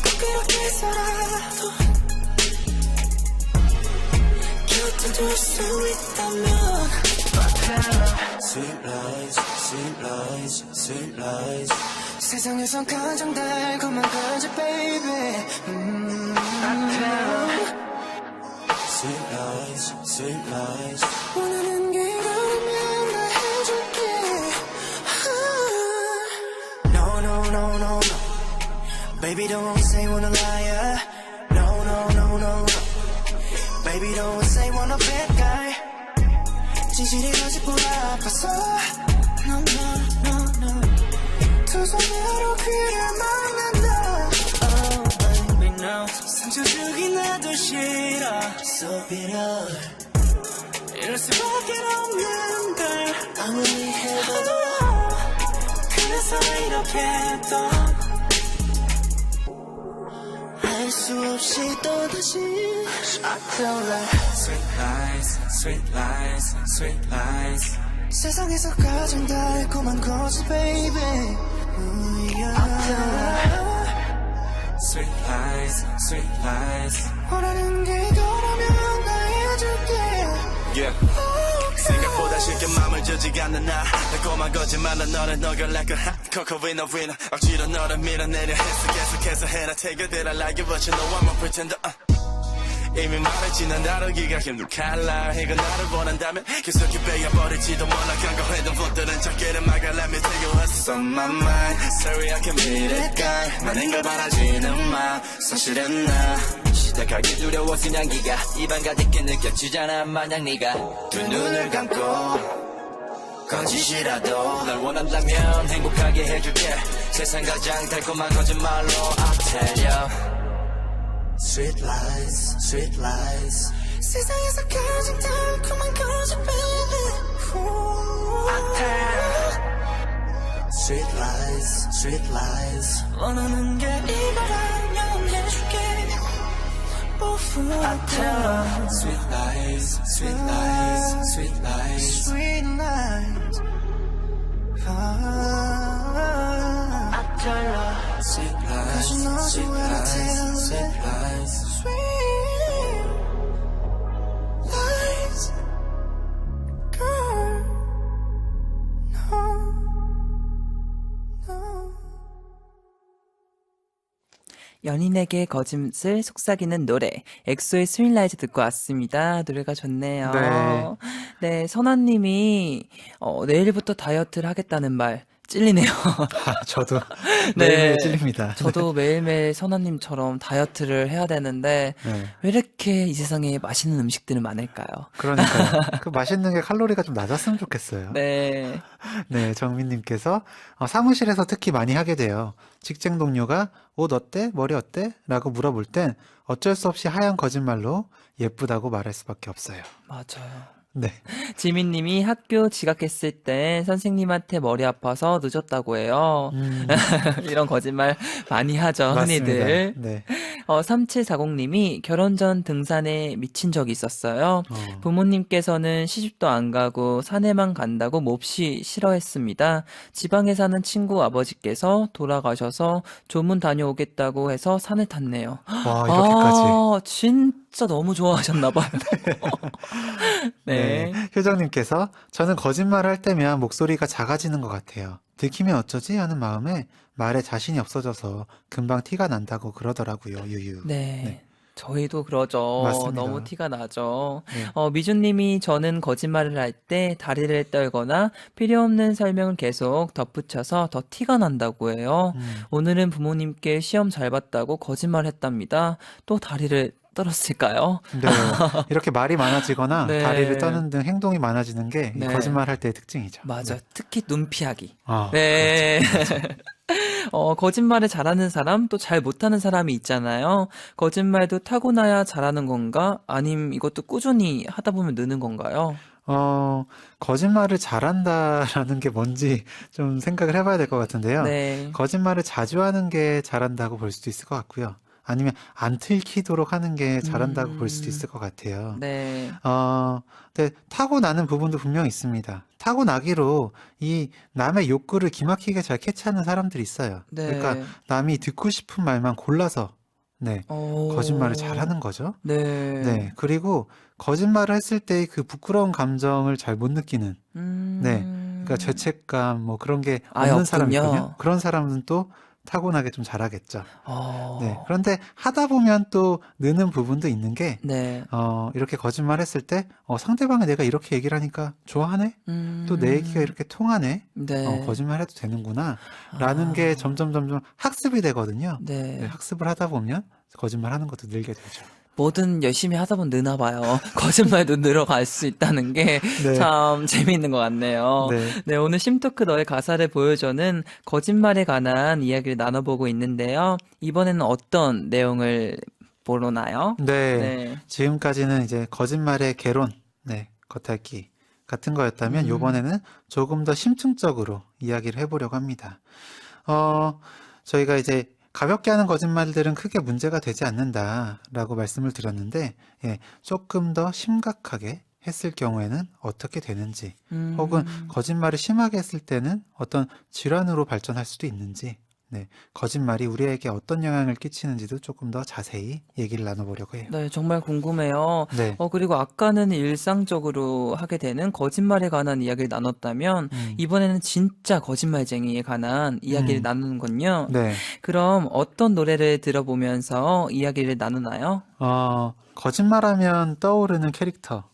꼭 이렇게서라도 곁에 둘 수 있다면 Sweet lies, sweet lies, sweet lies 세상에선 가장 달콤한 거지 baby Sweet lies, sweet lies 원하는 길이라면 다 해줄게 No, no, no, no, no Baby don't say wanna liar No, no, no, no, no Baby don't say wanna bad guy 진실이 가지보다 아파서 No, no, no, no 두 손으로 그를 막는다 Oh baby no 상처 주긴 나도 싫어 So bitter 이럴 수밖에 없는 걸 아무리 해봐도 그래서 이렇게 또 수 없이 또다시 I feel like sweet lies, sweet lies, sweet lies 세상에서 가장 달콤한 거짓 baby I feel like sweet lies, sweet lies 원하는 게 이거라면 나 해줄게 yeah. 생각보다 쉽게 맘을 주지 않는 나 달콤한 거짓말로 너를 녹여 like a hot cocoa winner winner 억지로 너를 밀어내려 했어 계속해서 해라 take it that I like it but you know I'm a pretender 이미 말했지 난 다루기가 힘든 칼라 이거 나를 원한다면 계속 빼야버릴지도 몰라 경고했던 분들은 적게를 막아 Let me take you what's on my mind Sorry I can't beat it guy 많은 걸 바라지는 마 사실은 나 시작하기 두려웠은 향기가 입안 가득히 느껴지잖아 마냥 네가 두 눈을 감고 거짓이라도 널 원한다면 행복하게 해줄게 세상 가장 달콤한 거짓말로 I'll tell you Sweet lies, sweet lies 세상에서 가장 달콤한 거짓 baby I tell you Sweet lies, sweet lies 원하는 게 이거라면 해줄게 I tell you Sweet lies, sweet lies, sweet lies Sweet lies I tell you Sweet lies, sweet lies, sweet lies Sweet lies Girl No No 연인에게 거짓을 속삭이는 노래 엑소의 스윗 라이즈 듣고 왔습니다. 노래가 좋네요. 네. 네, 선아님이 내일부터 다이어트를 하겠다는 말 찔리네요. 저도 네. 매일매일 찔립니다. 저도 매일매일 선아님처럼 다이어트를 해야 되는데 네. 왜 이렇게 이 세상에 맛있는 음식들은 많을까요? 그러니까요. 그 맛있는 게 칼로리가 좀 낮았으면 좋겠어요. 네. 네, 정민님께서 사무실에서 특히 많이 하게 돼요. 직장 동료가 옷 어때? 머리 어때? 라고 물어볼 땐 어쩔 수 없이 하얀 거짓말로 예쁘다고 말할 수밖에 없어요. 맞아요. 네. 지민님이 학교 지각했을 때 선생님한테 머리 아파서 늦었다고 해요. 이런 거짓말 많이 하죠, 흔히들. 맞습니다. 네. 3740님이 결혼 전 등산에 미친 적이 있었어요. 부모님께서는 시집도 안 가고 산에만 간다고 몹시 싫어했습니다. 지방에 사는 친구 아버지께서 돌아가셔서 조문 다녀오겠다고 해서 산을 탔네요. 와, 이렇게까지. 진짜 너무 좋아하셨나 봐요. 네. 효정님께서 저는 거짓말을 할 때면 목소리가 작아지는 것 같아요. 들키면 어쩌지 하는 마음에 말에 자신이 없어져서 금방 티가 난다고 그러더라고요. 유유. 네. 저희도 그러죠. 맞습니다. 너무 티가 나죠. 네. 미주님이 저는 거짓말을 할 때 다리를 떨거나 필요 없는 설명을 계속 덧붙여서 더 티가 난다고 해요. 오늘은 부모님께 시험 잘 봤다고 거짓말했답니다. 또 다리를 떨었을까요? 네. 이렇게 말이 많아지거나 네. 다리를 떠는 등 행동이 많아지는 게 이 네. 거짓말할 때의 특징이죠. 맞아. 네. 특히 눈 피하기. 아, 네. 거짓말을 잘하는 사람, 또 잘 못하는 사람이 있잖아요. 거짓말도 타고나야 잘하는 건가? 아님 이것도 꾸준히 하다 보면 느는 건가요? 거짓말을 잘한다라는 게 뭔지 좀 생각을 해봐야 될 것 같은데요. 네. 거짓말을 자주 하는 게 잘한다고 볼 수도 있을 것 같고요. 아니면 안 들키도록 하는 게 잘한다고 볼 수도 있을 것 같아요. 네. 근데 타고나는 부분도 분명히 있습니다. 타고나기로 이 남의 욕구를 기막히게 잘 캐치하는 사람들이 있어요. 네. 그러니까 남이 듣고 싶은 말만 골라서 네, 거짓말을 잘하는 거죠. 네. 네, 그리고 거짓말을 했을 때 그 부끄러운 감정을 잘 못 느끼는 네, 그러니까 죄책감 뭐 그런 게 아예 없는 사람이 없군요. 있거든요. 그런 사람은 또 타고나게 좀 잘하겠죠. 어, 네, 그런데 하다 보면 또 느는 부분도 있는 게 네. 이렇게 거짓말했을 때 상대방이 내가 이렇게 얘기를 하니까 좋아하네? 또 내 얘기가 이렇게 통하네? 네. 거짓말해도 되는구나 라는 게 점점 학습이 되거든요. 네. 네, 학습을 하다 보면 거짓말하는 것도 늘게 되죠. 뭐든 열심히 하다 보면 느나 봐요. 거짓말도 늘어갈 수 있다는 게 네. 참 재미있는 것 같네요. 네. 네, 오늘 심토크 너의 가사를 보여줘는 거짓말에 관한 이야기를 나눠보고 있는데요. 이번에는 어떤 내용을 보러나요? 네. 네. 지금까지는 이제 거짓말의 개론, 네, 겉핥기 같은 거였다면 이번에는 조금 더 심층적으로 이야기를 해보려고 합니다. 저희가 이제 가볍게 하는 거짓말들은 크게 문제가 되지 않는다라고 말씀을 드렸는데, 예, 조금 더 심각하게 했을 경우에는 어떻게 되는지, 혹은 거짓말을 심하게 했을 때는 어떤 질환으로 발전할 수도 있는지, 네, 거짓말이 우리에게 어떤 영향을 끼치는지도 조금 더 자세히 얘기를 나눠보려고 해요. 네, 정말 궁금해요. 네. 그리고 아까는 일상적으로 하게 되는 거짓말에 관한 이야기를 나눴다면, 이번에는 진짜 거짓말쟁이에 관한 이야기를 나누는군요. 네. 그럼 어떤 노래를 들어보면서 이야기를 나누나요? 거짓말하면 떠오르는 캐릭터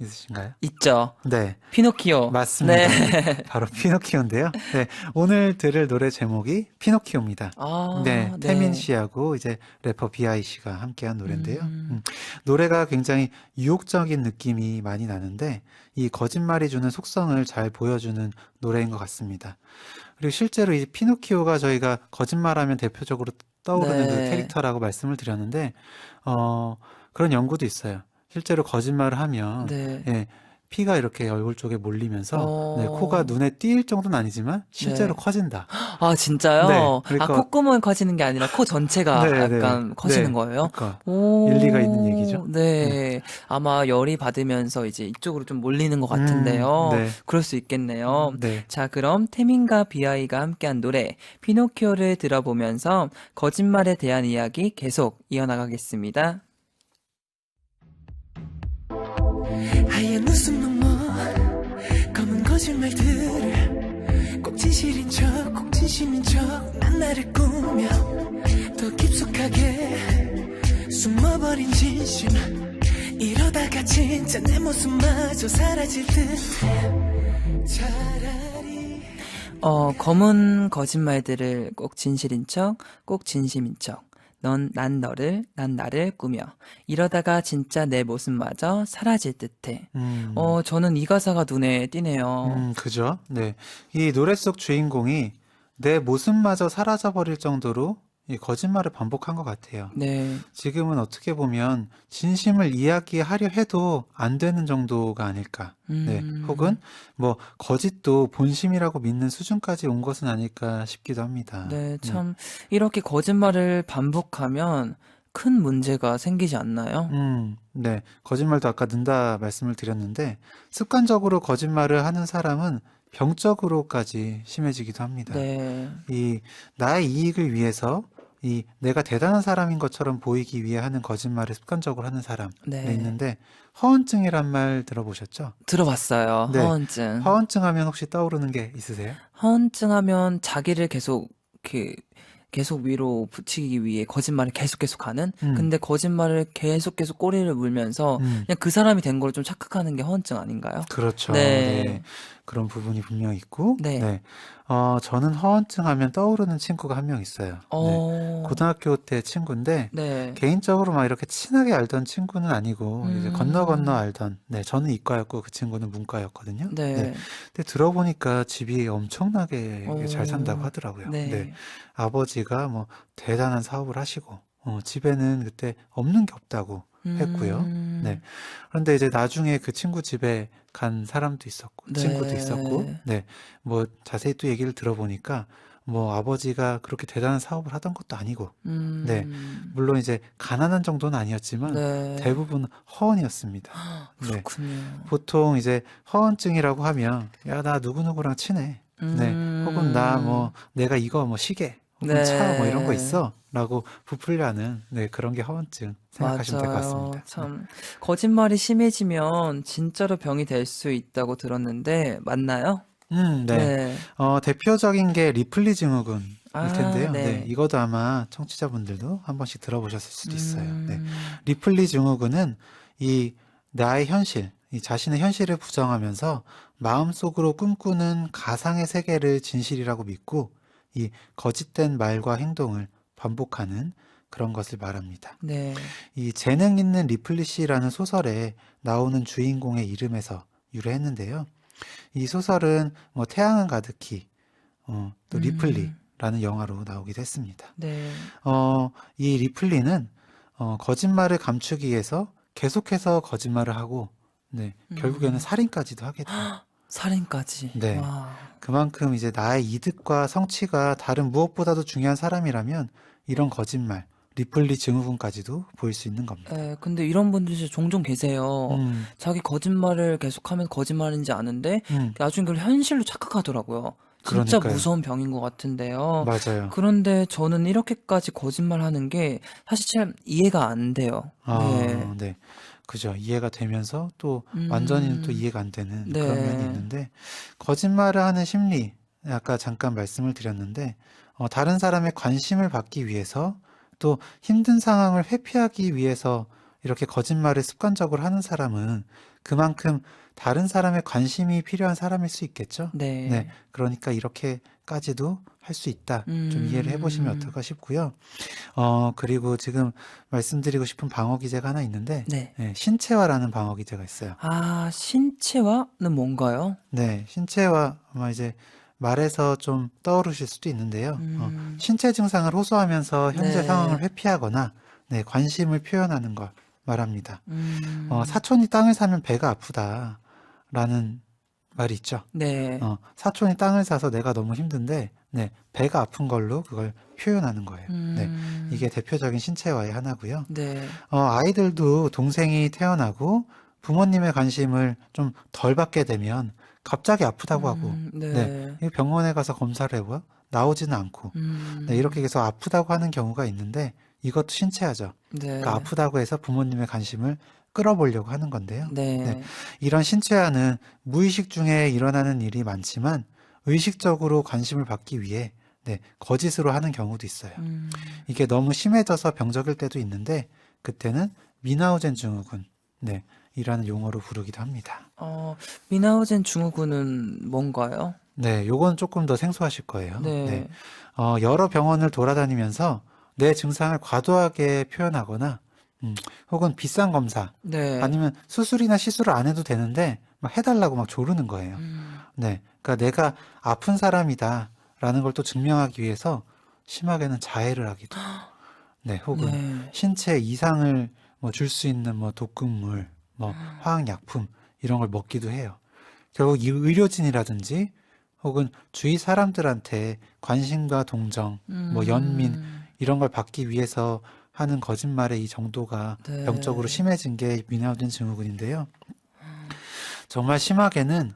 있으신가요? 있죠. 네. 피노키오. 맞습니다. 네. 바로 피노키오인데요. 네, 오늘 들을 노래 제목이 피노키오입니다. 아, 네, 네. 태민 씨하고 이제 래퍼 비아이 씨가 함께한 노래인데요. 노래가 굉장히 유혹적인 느낌이 많이 나는데 이 거짓말이 주는 속성을 잘 보여주는 노래인 것 같습니다. 그리고 실제로 이 피노키오가 저희가 거짓말하면 대표적으로 떠오르는 그 네. 캐릭터라고 말씀을 드렸는데 그런 연구도 있어요. 실제로 거짓말을 하면 네. 예, 피가 이렇게 얼굴 쪽에 몰리면서 네, 어, 코가 눈에 띌 정도는 아니지만 실제로 네. 커진다. 아, 진짜요? 네, 그러니까 콧구멍이 커지는 게 아니라 코 전체가 네, 네, 약간 커지는 네, 거예요? 그러니까 오, 일리가 있는 얘기죠. 네, 네. 아마 열이 받으면서 이제 이쪽으로 좀 몰리는 것 같은데요. 네, 그럴 수 있겠네요. 네. 자, 그럼 태민과 비아이가 함께한 노래, 피노키오를 들어보면서 거짓말에 대한 이야기 계속 이어나가겠습니다. 하얀 웃음 넘어 검은 거짓말들을 꼭 진실인 척 꼭 진심인 척 난 나를 꾸며 더 깊숙하게 숨어버린 진심 이러다가 진짜 내 모습마저 사라질 듯 차라리 검은 거짓말들을 꼭 진실인 척, 꼭 진심인 척. 난 나를 꾸며. 이러다가 진짜 내 모습마저 사라질 듯해. 저는 이 가사가 눈에 띄네요. 그죠? 네. 이 노래 속 주인공이 내 모습마저 사라져버릴 정도로 이 거짓말을 반복한 것 같아요. 네, 지금은 어떻게 보면 진심을 이야기하려 해도 안 되는 정도가 아닐까. 네. 혹은 뭐 거짓도 본심이라고 믿는 수준까지 온 것은 아닐까 싶기도 합니다. 네, 참, 이렇게 거짓말을 반복하면 큰 문제가 생기지 않나요? 네. 거짓말도 아까 는다 말씀을 드렸는데 습관적으로 거짓말을 하는 사람은 병적으로까지 심해지기도 합니다. 네, 이 나의 이익을 위해서 이 내가 대단한 사람인 것처럼 보이기 위해 하는 거짓말을 습관적으로 하는 사람이 네. 있는데 허언증이란 말 들어보셨죠? 들어봤어요. 네. 허언증. 허언증 하면 혹시 떠오르는 게 있으세요? 허언증 하면 자기를 계속 위로 붙이기 위해 거짓말을 계속 하는? 근데 거짓말을 계속 꼬리를 물면서 그냥 그 사람이 된 걸 좀 착각하는 게 허언증 아닌가요? 그렇죠. 네. 네. 그런 부분이 분명 있고, 네. 네. 저는 허언증 하면 떠오르는 친구가 한 명 있어요. 네. 고등학교 때 친구인데, 네. 개인적으로 막 이렇게 친하게 알던 친구는 아니고, 이제 건너 알던, 네, 저는 이과였고 그 친구는 문과였거든요. 네. 네. 근데 들어보니까 집이 엄청나게 잘 산다고 하더라고요. 네. 네. 아버지가 뭐 대단한 사업을 하시고, 집에는 그때 없는 게 없다고 했고요. 네. 그런데 이제 나중에 그 친구 집에 간 사람도 있었고, 네. 친구도 있었고, 네. 뭐 자세히 또 얘기를 들어보니까, 뭐 아버지가 그렇게 대단한 사업을 하던 것도 아니고, 네. 물론 이제 가난한 정도는 아니었지만, 네. 대부분 허언이었습니다. 네. 그렇군요. 보통 이제 허언증이라고 하면, 야, 나 누구누구랑 친해. 네. 혹은 나 뭐, 내가 이거 뭐 시계, 혹은 네. 차 뭐 이런 거 있어. 라고 부풀려하는, 네, 그런 게 허언증 생각하시면 될 것 맞아요. 같습니다. 참, 거짓말이 심해지면 진짜로 병이 될 수 있다고 들었는데, 맞나요? 네. 네. 대표적인 게 리플리 증후군일 아, 텐데요. 네. 네, 이것도 아마 청취자분들도 한 번씩 들어보셨을 수도 있어요. 네. 음, 리플리 증후군은 이 나의 현실, 이 자신의 현실을 부정하면서 마음속으로 꿈꾸는 가상의 세계를 진실이라고 믿고 이 거짓된 말과 행동을 반복하는 그런 것을 말합니다. 네. 이 재능 있는 리플리 씨라는 소설에 나오는 주인공의 이름에서 유래했는데요. 이 소설은 뭐 태양은 가득히 또 리플리라는 영화로 나오기도 했습니다. 네. 이 리플리는 거짓말을 감추기 위해서 계속해서 거짓말을 하고 네, 결국에는 살인까지도 하게 돼요. 살인까지. 네. 와. 그만큼 이제 나의 이득과 성취가 다른 무엇보다도 중요한 사람이라면 이런 거짓말, 리플리 증후군까지도 보일 수 있는 겁니다. 근데 이런 분들이 진짜 종종 계세요. 음, 자기 거짓말을 계속하면 거짓말인지 아는데 나중에 그걸 현실로 착각하더라고요. 진짜 그러니까요. 무서운 병인 것 같은데요. 맞아요. 그런데 저는 이렇게까지 거짓말하는 게 사실 참 이해가 안 돼요. 네. 네. 그죠. 이해가 되면서 또 완전히는 또 음, 이해가 안 되는 그런 면이 네. 있는데, 거짓말을 하는 심리, 아까 잠깐 말씀을 드렸는데, 다른 사람의 관심을 받기 위해서 또 힘든 상황을 회피하기 위해서 이렇게 거짓말을 습관적으로 하는 사람은 그만큼 다른 사람의 관심이 필요한 사람일 수 있겠죠. 네. 네. 그러니까 이렇게까지도 할 수 있다. 좀 이해를 해보시면 음, 어떨까 싶고요. 그리고 지금 말씀드리고 싶은 방어 기제가 하나 있는데, 네. 네, 신체화라는 방어 기제가 있어요. 아, 신체화는 뭔가요? 네, 신체화, 아마 이제 말에서 좀 떠오르실 수도 있는데요. 신체 증상을 호소하면서 현재 상황을 네. 회피하거나, 네, 관심을 표현하는 걸 말합니다. 음, 사촌이 땅을 사면 배가 아프다라는 말이 있죠. 네. 사촌이 땅을 사서 내가 너무 힘든데, 네, 배가 아픈 걸로 그걸 표현하는 거예요. 네, 이게 음, 대표적인 신체화의 하나고요. 네. 아이들도 동생이 태어나고 부모님의 관심을 좀 덜 받게 되면 갑자기 아프다고 하고, 네, 네. 이 병원에 가서 검사를 해봐요. 나오지는 않고, 네, 이렇게 음, 계속 아프다고 하는 경우가 있는데, 이것도 신체화죠. 그러니까 네. 아프다고 해서 부모님의 관심을 끌어보려고 하는 건데요. 네, 네. 이런 신체화는 무의식 중에 일어나는 일이 많지만, 의식적으로 관심을 받기 위해, 네, 거짓으로 하는 경우도 있어요. 음, 이게 너무 심해져서 병적일 때도 있는데, 그때는 미나우젠 증후군, 네, 이라는 용어로 부르기도 합니다. 미나우젠 증후군은 뭔가요? 네, 요건 조금 더 생소하실 거예요. 네, 네. 여러 병원을 돌아다니면서 내 증상을 과도하게 표현하거나, 혹은 비싼 검사, 네. 아니면 수술이나 시술을 안 해도 되는데, 막 해달라고 막 조르는 거예요. 네, 그러니까 내가 아픈 사람이다라는 걸 또 증명하기 위해서 심하게는 자해를 하기도, 네, 혹은 네. 신체 이상을 뭐 줄 수 있는 뭐 독극물, 뭐 화학약품 이런 걸 먹기도 해요. 결국 이 의료진이라든지 혹은 주위 사람들한테 관심과 동정, 뭐 연민 음, 이런 걸 받기 위해서 하는 거짓말의 이 정도가 병적으로 네. 심해진 게 미나우젠 증후군인데요. 정말 심하게는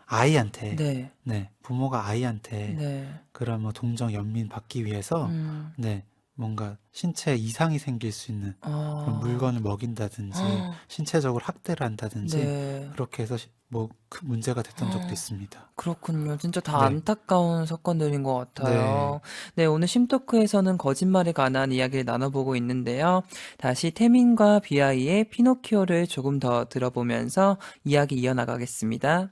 아이한테, 네. 네, 부모가 아이한테 네. 그런 뭐 동정 연민 받기 위해서, 음, 네, 뭔가 신체에 이상이 생길 수 있는 그런 아, 물건을 먹인다든지 신체적으로 학대를 한다든지 네. 그렇게 해서 뭐 큰 문제가 됐던 적도 있습니다. 그렇군요. 진짜 다 네, 안타까운 사건들인 것 네, 같아요. 네, 오늘 심토크에서는 거짓말에 관한 이야기를 나눠보고 있는데요. 다시 태민과 비아이의 피노키오를 조금 더 들어보면서 이야기 이어나가겠습니다.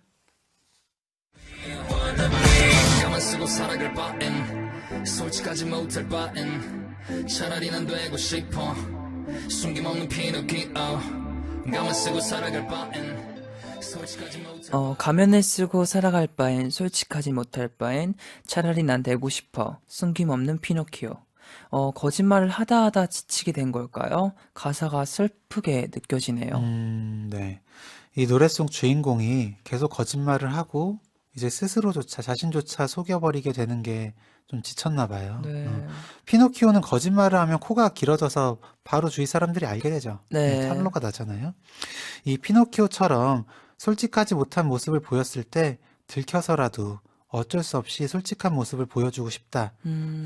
가만 쓰고 살아갈 바엔 솔직하지 못할 바엔 차라리 난 되고 싶어 숨김없는 피노키오 가만 쓰고 살아갈 바엔 솔직하지 못할 가면을 쓰고 살아갈 바엔 솔직하지 못할 바엔 차라리 난 되고 싶어. 숨김없는 피노키오. 거짓말을 하다 하다 지치게 된 걸까요? 가사가 슬프게 느껴지네요. 네. 이 노래 속 주인공이 계속 거짓말을 하고 이제 스스로조차 자신조차 속여버리게 되는 게 좀 지쳤나 봐요. 네. 피노키오는 거짓말을 하면 코가 길어져서 바로 주위 사람들이 알게 되죠. 네, 네. 탄로가 나잖아요. 이 피노키오처럼 솔직하지 못한 모습을 보였을 때 들켜서라도 어쩔 수 없이 솔직한 모습을 보여주고 싶다.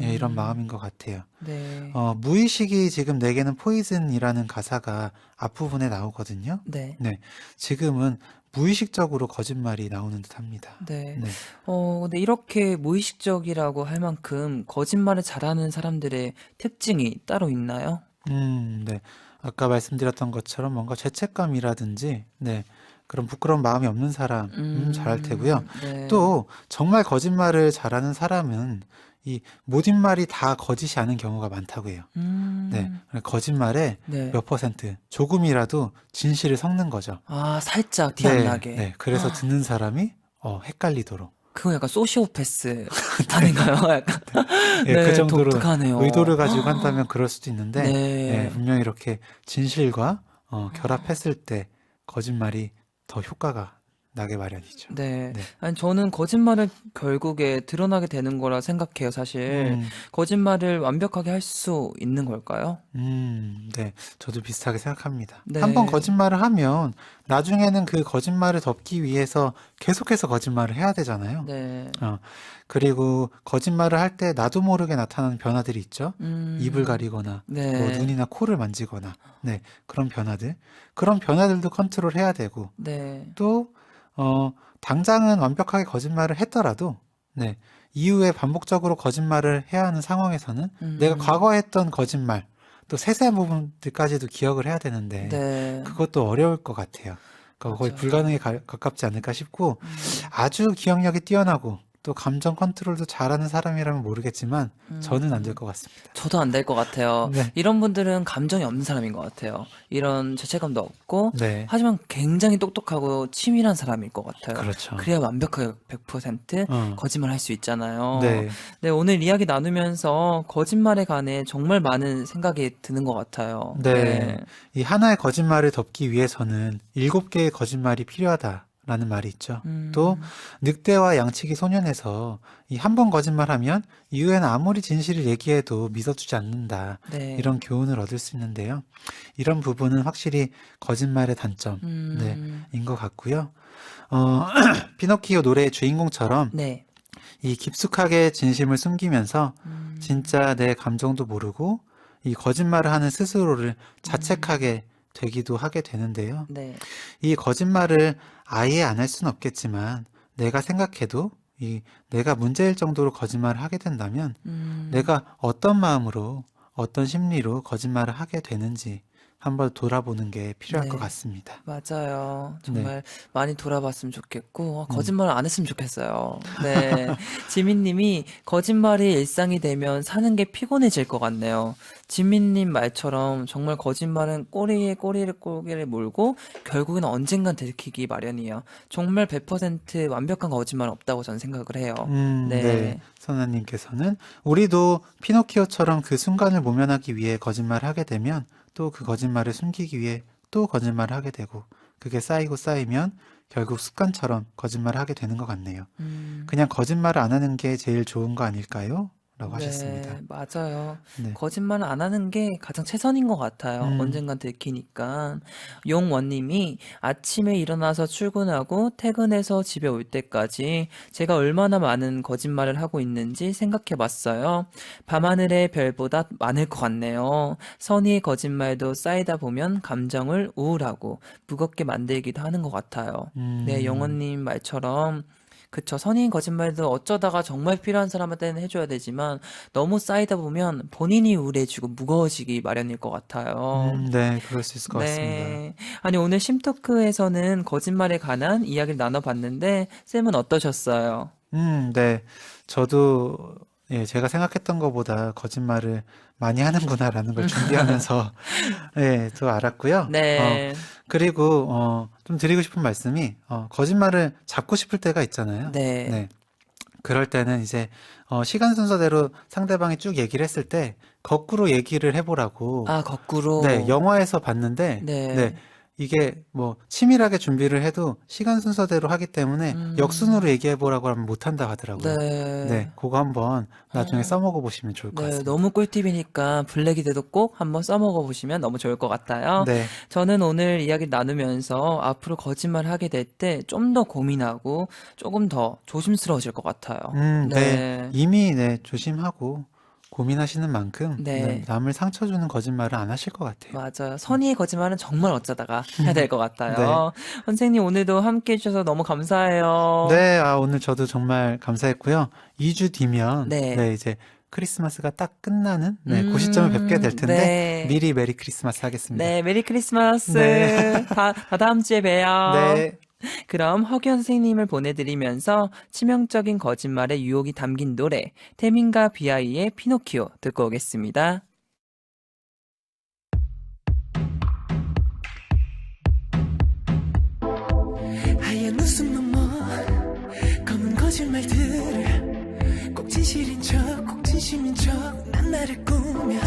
예, 이런 음, 마음인 것 같아요. 네. 무의식이 지금 내게는 포이즌이라는 가사가 앞부분에 나오거든요. 네. 네, 지금은 무의식적으로 거짓말이 나오는 듯 합니다. 네. 네, 근데 이렇게 무의식적이라고 할 만큼 거짓말을 잘하는 사람들의 특징이 따로 있나요? 네. 아까 말씀드렸던 것처럼 뭔가 죄책감이라든지, 네, 그런 부끄러운 마음이 없는 사람, 잘할 테고요. 네. 또, 정말 거짓말을 잘하는 사람은 이 모든 말이 다 거짓이 아닌 경우가 많다고 해요. 네, 음, 거짓말에 네. 몇 퍼센트, 조금이라도 진실을 섞는 거죠. 아, 살짝 티 안 네, 나게. 네. 그래서 듣는 사람이, 헷갈리도록. 그거 약간 소시오패스 아닌가요? 약간. 예, 그 네, 정도로 독특하네요. 의도를 가지고 한다면 그럴 수도 있는데, 예, 네. 분명히 이렇게 진실과 결합했을 때 거짓말이 더 효과가 나게 마련이죠. 네. 네. 아니, 저는 거짓말은 결국에 드러나게 되는 거라 생각해요, 사실. 거짓말을 완벽하게 할 수 있는 걸까요? 네. 저도 비슷하게 생각합니다. 네. 한번 거짓말을 하면 나중에는 그 거짓말을 덮기 위해서 계속해서 거짓말을 해야 되잖아요. 네. 그리고 거짓말을 할 때 나도 모르게 나타나는 변화들이 있죠. 입을 가리거나, 네. 뭐 눈이나 코를 만지거나, 네. 그런 변화들도 컨트롤해야 되고, 네. 또, 당장은 완벽하게 거짓말을 했더라도, 네. 이후에 반복적으로 거짓말을 해야 하는 상황에서는 내가 과거에 했던 거짓말, 또 세세한 부분들까지도 기억을 해야 되는데, 네. 그것도 어려울 것 같아요. 그러니까 거의 맞아요. 불가능에 가깝지 않을까 싶고, 아주 기억력이 뛰어나고, 또 감정 컨트롤도 잘하는 사람이라면 모르겠지만, 저는 안 될 것 같습니다. 저도 안 될 것 같아요. 네. 이런 분들은 감정이 없는 사람인 것 같아요. 이런 죄책감도 없고, 네. 하지만 굉장히 똑똑하고 치밀한 사람일 것 같아요. 그렇죠. 그래야 완벽하게 100% 거짓말 할 수 있잖아요. 네. 네, 오늘 이야기 나누면서 거짓말에 관해 정말 많은 생각이 드는 것 같아요. 네. 이 하나의 거짓말을 덮기 위해서는 7개의 거짓말이 필요하다라는 말이 있죠. 또 늑대와 양치기 소년에서 이 한 번 거짓말하면 이후에는 아무리 진실을 얘기해도 믿어주지 않는다. 네. 이런 교훈을 얻을 수 있는데요. 이런 부분은 확실히 거짓말의 단점, 네, 인 것 같고요. 피노키오 노래의 주인공처럼 네. 이 깊숙하게 진심을 숨기면서 진짜 내 감정도 모르고 이 거짓말을 하는 스스로를 자책하게 되기도 하게 되는데요. 네. 이 거짓말을 아예 안 할 수는 없겠지만 내가 생각해도 내가 문제일 정도로 거짓말을 하게 된다면 내가 어떤 마음으로 어떤 심리로 거짓말을 하게 되는지 한번 돌아보는 게 필요할 네. 것 같습니다. 맞아요. 정말 많이 돌아봤으면 좋겠고 거짓말을 안 했으면 좋겠어요. 네. 지민님이 거짓말이 일상이 되면 사는 게 피곤해질 것 같네요. 지민님 말처럼 정말 거짓말은 꼬리에 꼬리를 물고 결국엔 언젠간 들키기 마련이에요. 정말 100% 완벽한 거짓말은 없다고 저는 생각을 해요. 네. 선아님께서는 우리도 피노키오처럼 그 순간을 모면하기 위해 거짓말을 하게 되면 또 그 거짓말을 숨기기 위해 또 거짓말을 하게 되고 그게 쌓이고 쌓이면 결국 습관처럼 거짓말을 하게 되는 것 같네요. 그냥 거짓말을 안 하는 게 제일 좋은 거 아닐까요? 라고 하셨습니다. 네, 맞아요. 네. 거짓말을 안 하는 게 가장 최선인 것 같아요. 언젠간 들키니까. 용원님이 아침에 일어나서 출근하고 퇴근해서 집에 올 때까지 제가 얼마나 많은 거짓말을 하고 있는지 생각해 봤어요. 밤하늘의 별보다 많을 것 같네요. 선의의 거짓말도 쌓이다 보면 감정을 우울하고 무겁게 만들기도 하는 것 같아요. 네, 영원님 말처럼 그쵸. 선의인 거짓말도 어쩌다가 정말 필요한 사람한테는 해줘야 되지만 너무 쌓이다 보면 본인이 우울해지고 무거워지기 마련일 것 같아요. 네, 그럴 수 있을 것 같습니다. 아니 오늘 심토크에서는 거짓말에 관한 이야기를 나눠봤는데 쌤은 어떠셨어요? 네. 저도 제가 생각했던 것보다 거짓말을 많이 하는구나라는 걸 준비하면서 또 알았고요. 네. 그리고 좀 드리고 싶은 말씀이 거짓말을 잡고 싶을 때가 있잖아요. 네. 그럴 때는 이제 시간 순서대로 상대방이 쭉 얘기를 했을 때 거꾸로 얘기를 해보라고. 아, 거꾸로. 네, 영화에서 봤는데 네. 이게 뭐 치밀하게 준비를 해도 시간 순서대로 하기 때문에 역순으로 얘기해보라고 하면 못한다 하더라고요. 네. 그거 한번 나중에 써먹어 보시면 좋을 것 네, 같습니다. 너무 꿀팁이니까 블랙이드도 꼭 한번 써먹어 보시면 너무 좋을 것 같아요. 네. 저는 오늘 이야기 나누면서 앞으로 거짓말 하게 될 때 좀 더 고민하고 조금 더 조심스러워질 것 같아요. 네. 이미 조심하고 고민하시는 만큼 네. 남을 상처 주는 거짓말을 안 하실 것 같아요. 맞아요. 선의의 거짓말은 정말 어쩌다가 해야 될 것 같아요. 선생님 오늘도 함께 해주셔서 너무 감사해요. 네, 오늘 저도 정말 감사했고요. 2주 뒤면 네. 이제 크리스마스가 딱 끝나는 그 시점에 뵙게 될 텐데 네. 미리 메리 크리스마스 하겠습니다. 네, 메리 크리스마스. 네. 다 다음 주에 봬요. 네. 그럼 허경 선생님을 보내드리면서 치명적인 거짓말의 유혹이 담긴 노래 태민과 비아이의 피노키오 듣고 오겠습니다. 하얀 웃음 넘어 검은 거짓말들을 꼭 진실인 척 꼭 진심인 척 난 나를 꾸며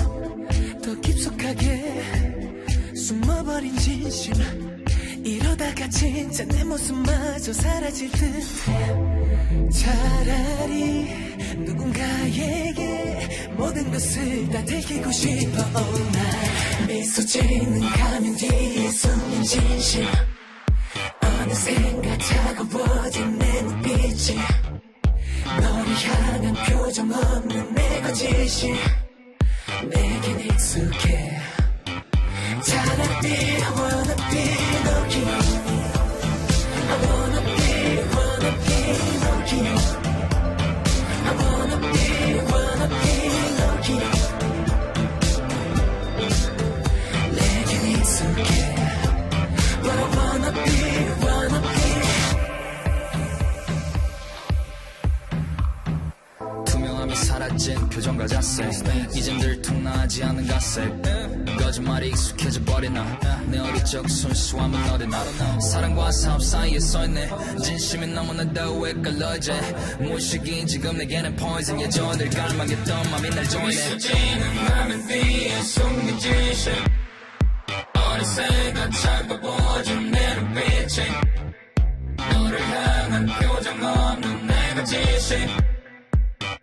더 깊숙하게 숨어버린 진심 이러다 그러다가 진짜 내 모습마저 사라질 듯해. 차라리 누군가에게 모든 것을 다 들키고 싶어. 날 미소 짓는 가면 뒤에 숨긴 진실, 어느샌가 차가워진 내 눈빛이 너를 향한 표정 없는 내 거짓이 내겐 익숙해. 차라리 I wanna be 너기, I wanna be 너기, I wanna be 너기. 내겐 익숙해. But I wanna be 투명함이 사라진 표정과 자세, 이젠 들통나지 않는 가색. 거짓말이 익숙해져 버리나, 내 어릴 적 순수함은 어디나. 사랑과 사업 사이에 서있네, 진심이 너무나도 헷갈려. 이제 무식이 지금 내게는 poison. 예전을 갈망했던 맘이 날 조이네. 미소지는 맘은 뒤에 숨긴 진실, 어느새가 차가워진 내 눈빛이 너를 향한 표정 없는 내 거짓이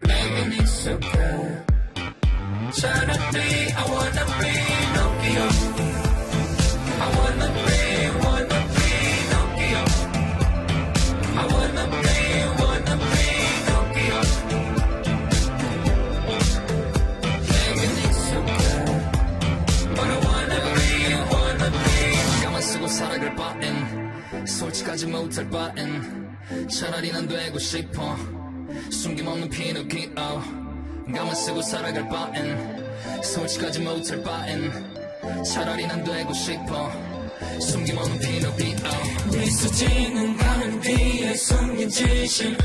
내겐 익숙해. 차라리 I wanna be 너기요, I wanna be 너기요, I wanna be 너기요. 내겐 익숙해. But I wanna be 가만 쓰고 살아갈 바엔, 솔직하지 못할 바엔 차라리 난 되고 싶어. 숨김없는 피노키오. 가만 쓰고 살아갈 바엔, 솔직하지 못할 바엔 차라리 난 되고 싶어. 숨김없는 피노키오. 미소 짓는 가면 뒤에 숨긴 진실,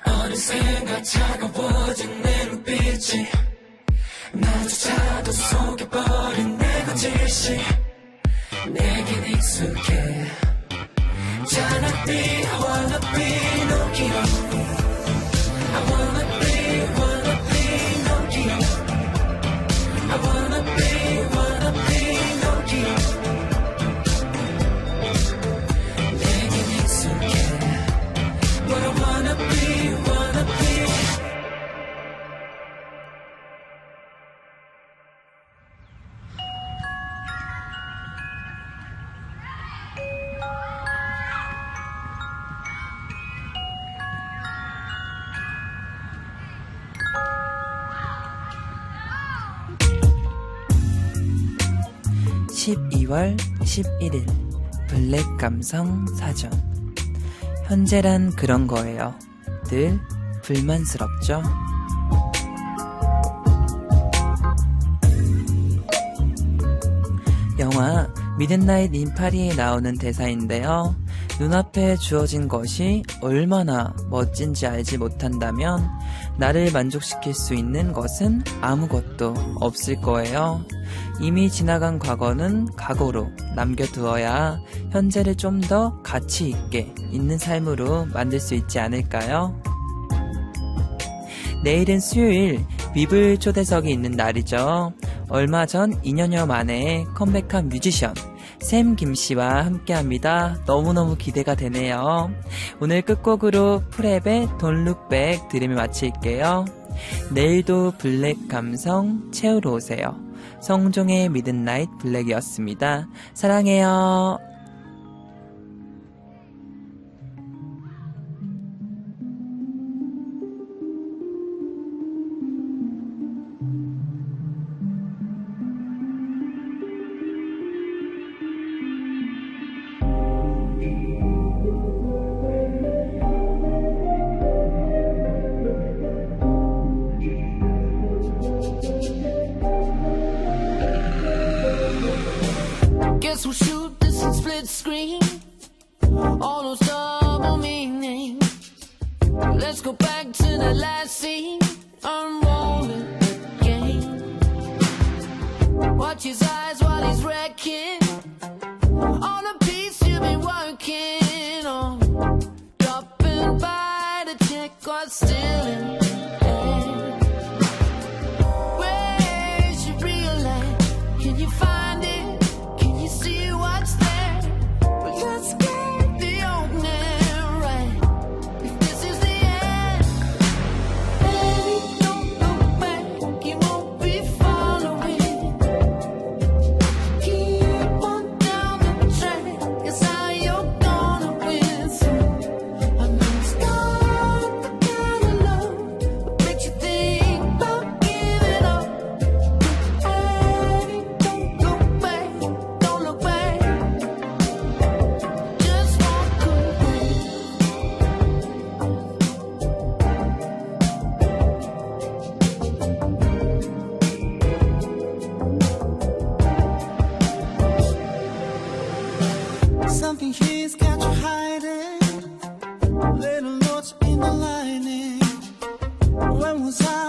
어느샌가 차가워진 내 눈빛이 나조차도 속여버린 내 거짓이 내겐 익숙해. 차라리 I wanna be 너기요, I wanna be 너기요, I wanna be 너기요. 내겐 익숙해. But I wanna be (12월 11일) 블랙 감성 사전. 현재란 그런 거예요. 늘 불만스럽죠? 영화 미드나잇 인 파리에 나오는 대사인데요. 눈앞에 주어진 것이 얼마나 멋진지 알지 못한다면 나를 만족시킬 수 있는 것은 아무것도 없을 거예요. 이미 지나간 과거는 과거로 남겨두어야 현재를 좀 더 가치 있게 있는 삶으로 만들 수 있지 않을까요? 내일은 수요일 위블 초대석이 있는 날이죠. 얼마 전 2년여 만에 컴백한 뮤지션 샘 김씨와 함께합니다. 너무너무 기대가 되네요. 오늘 끝곡으로 프랩의 Don't Look Back 들으며 마칠게요. 내일도 블랙 감성 채우러 오세요. 성종의 미드나잇 블랙이었습니다. 사랑해요. Guess we'll shoot this in split screen. All those double meanings. Let's go back to the last scene. Unrolling game. Watch his eyes while he's wrecking all the piece you've been working on. Dropping by to check what's still in there. Where's your real life? Can you find it? Can you see what's there? Well, think he's got you hiding. Little notes in the lining. When was I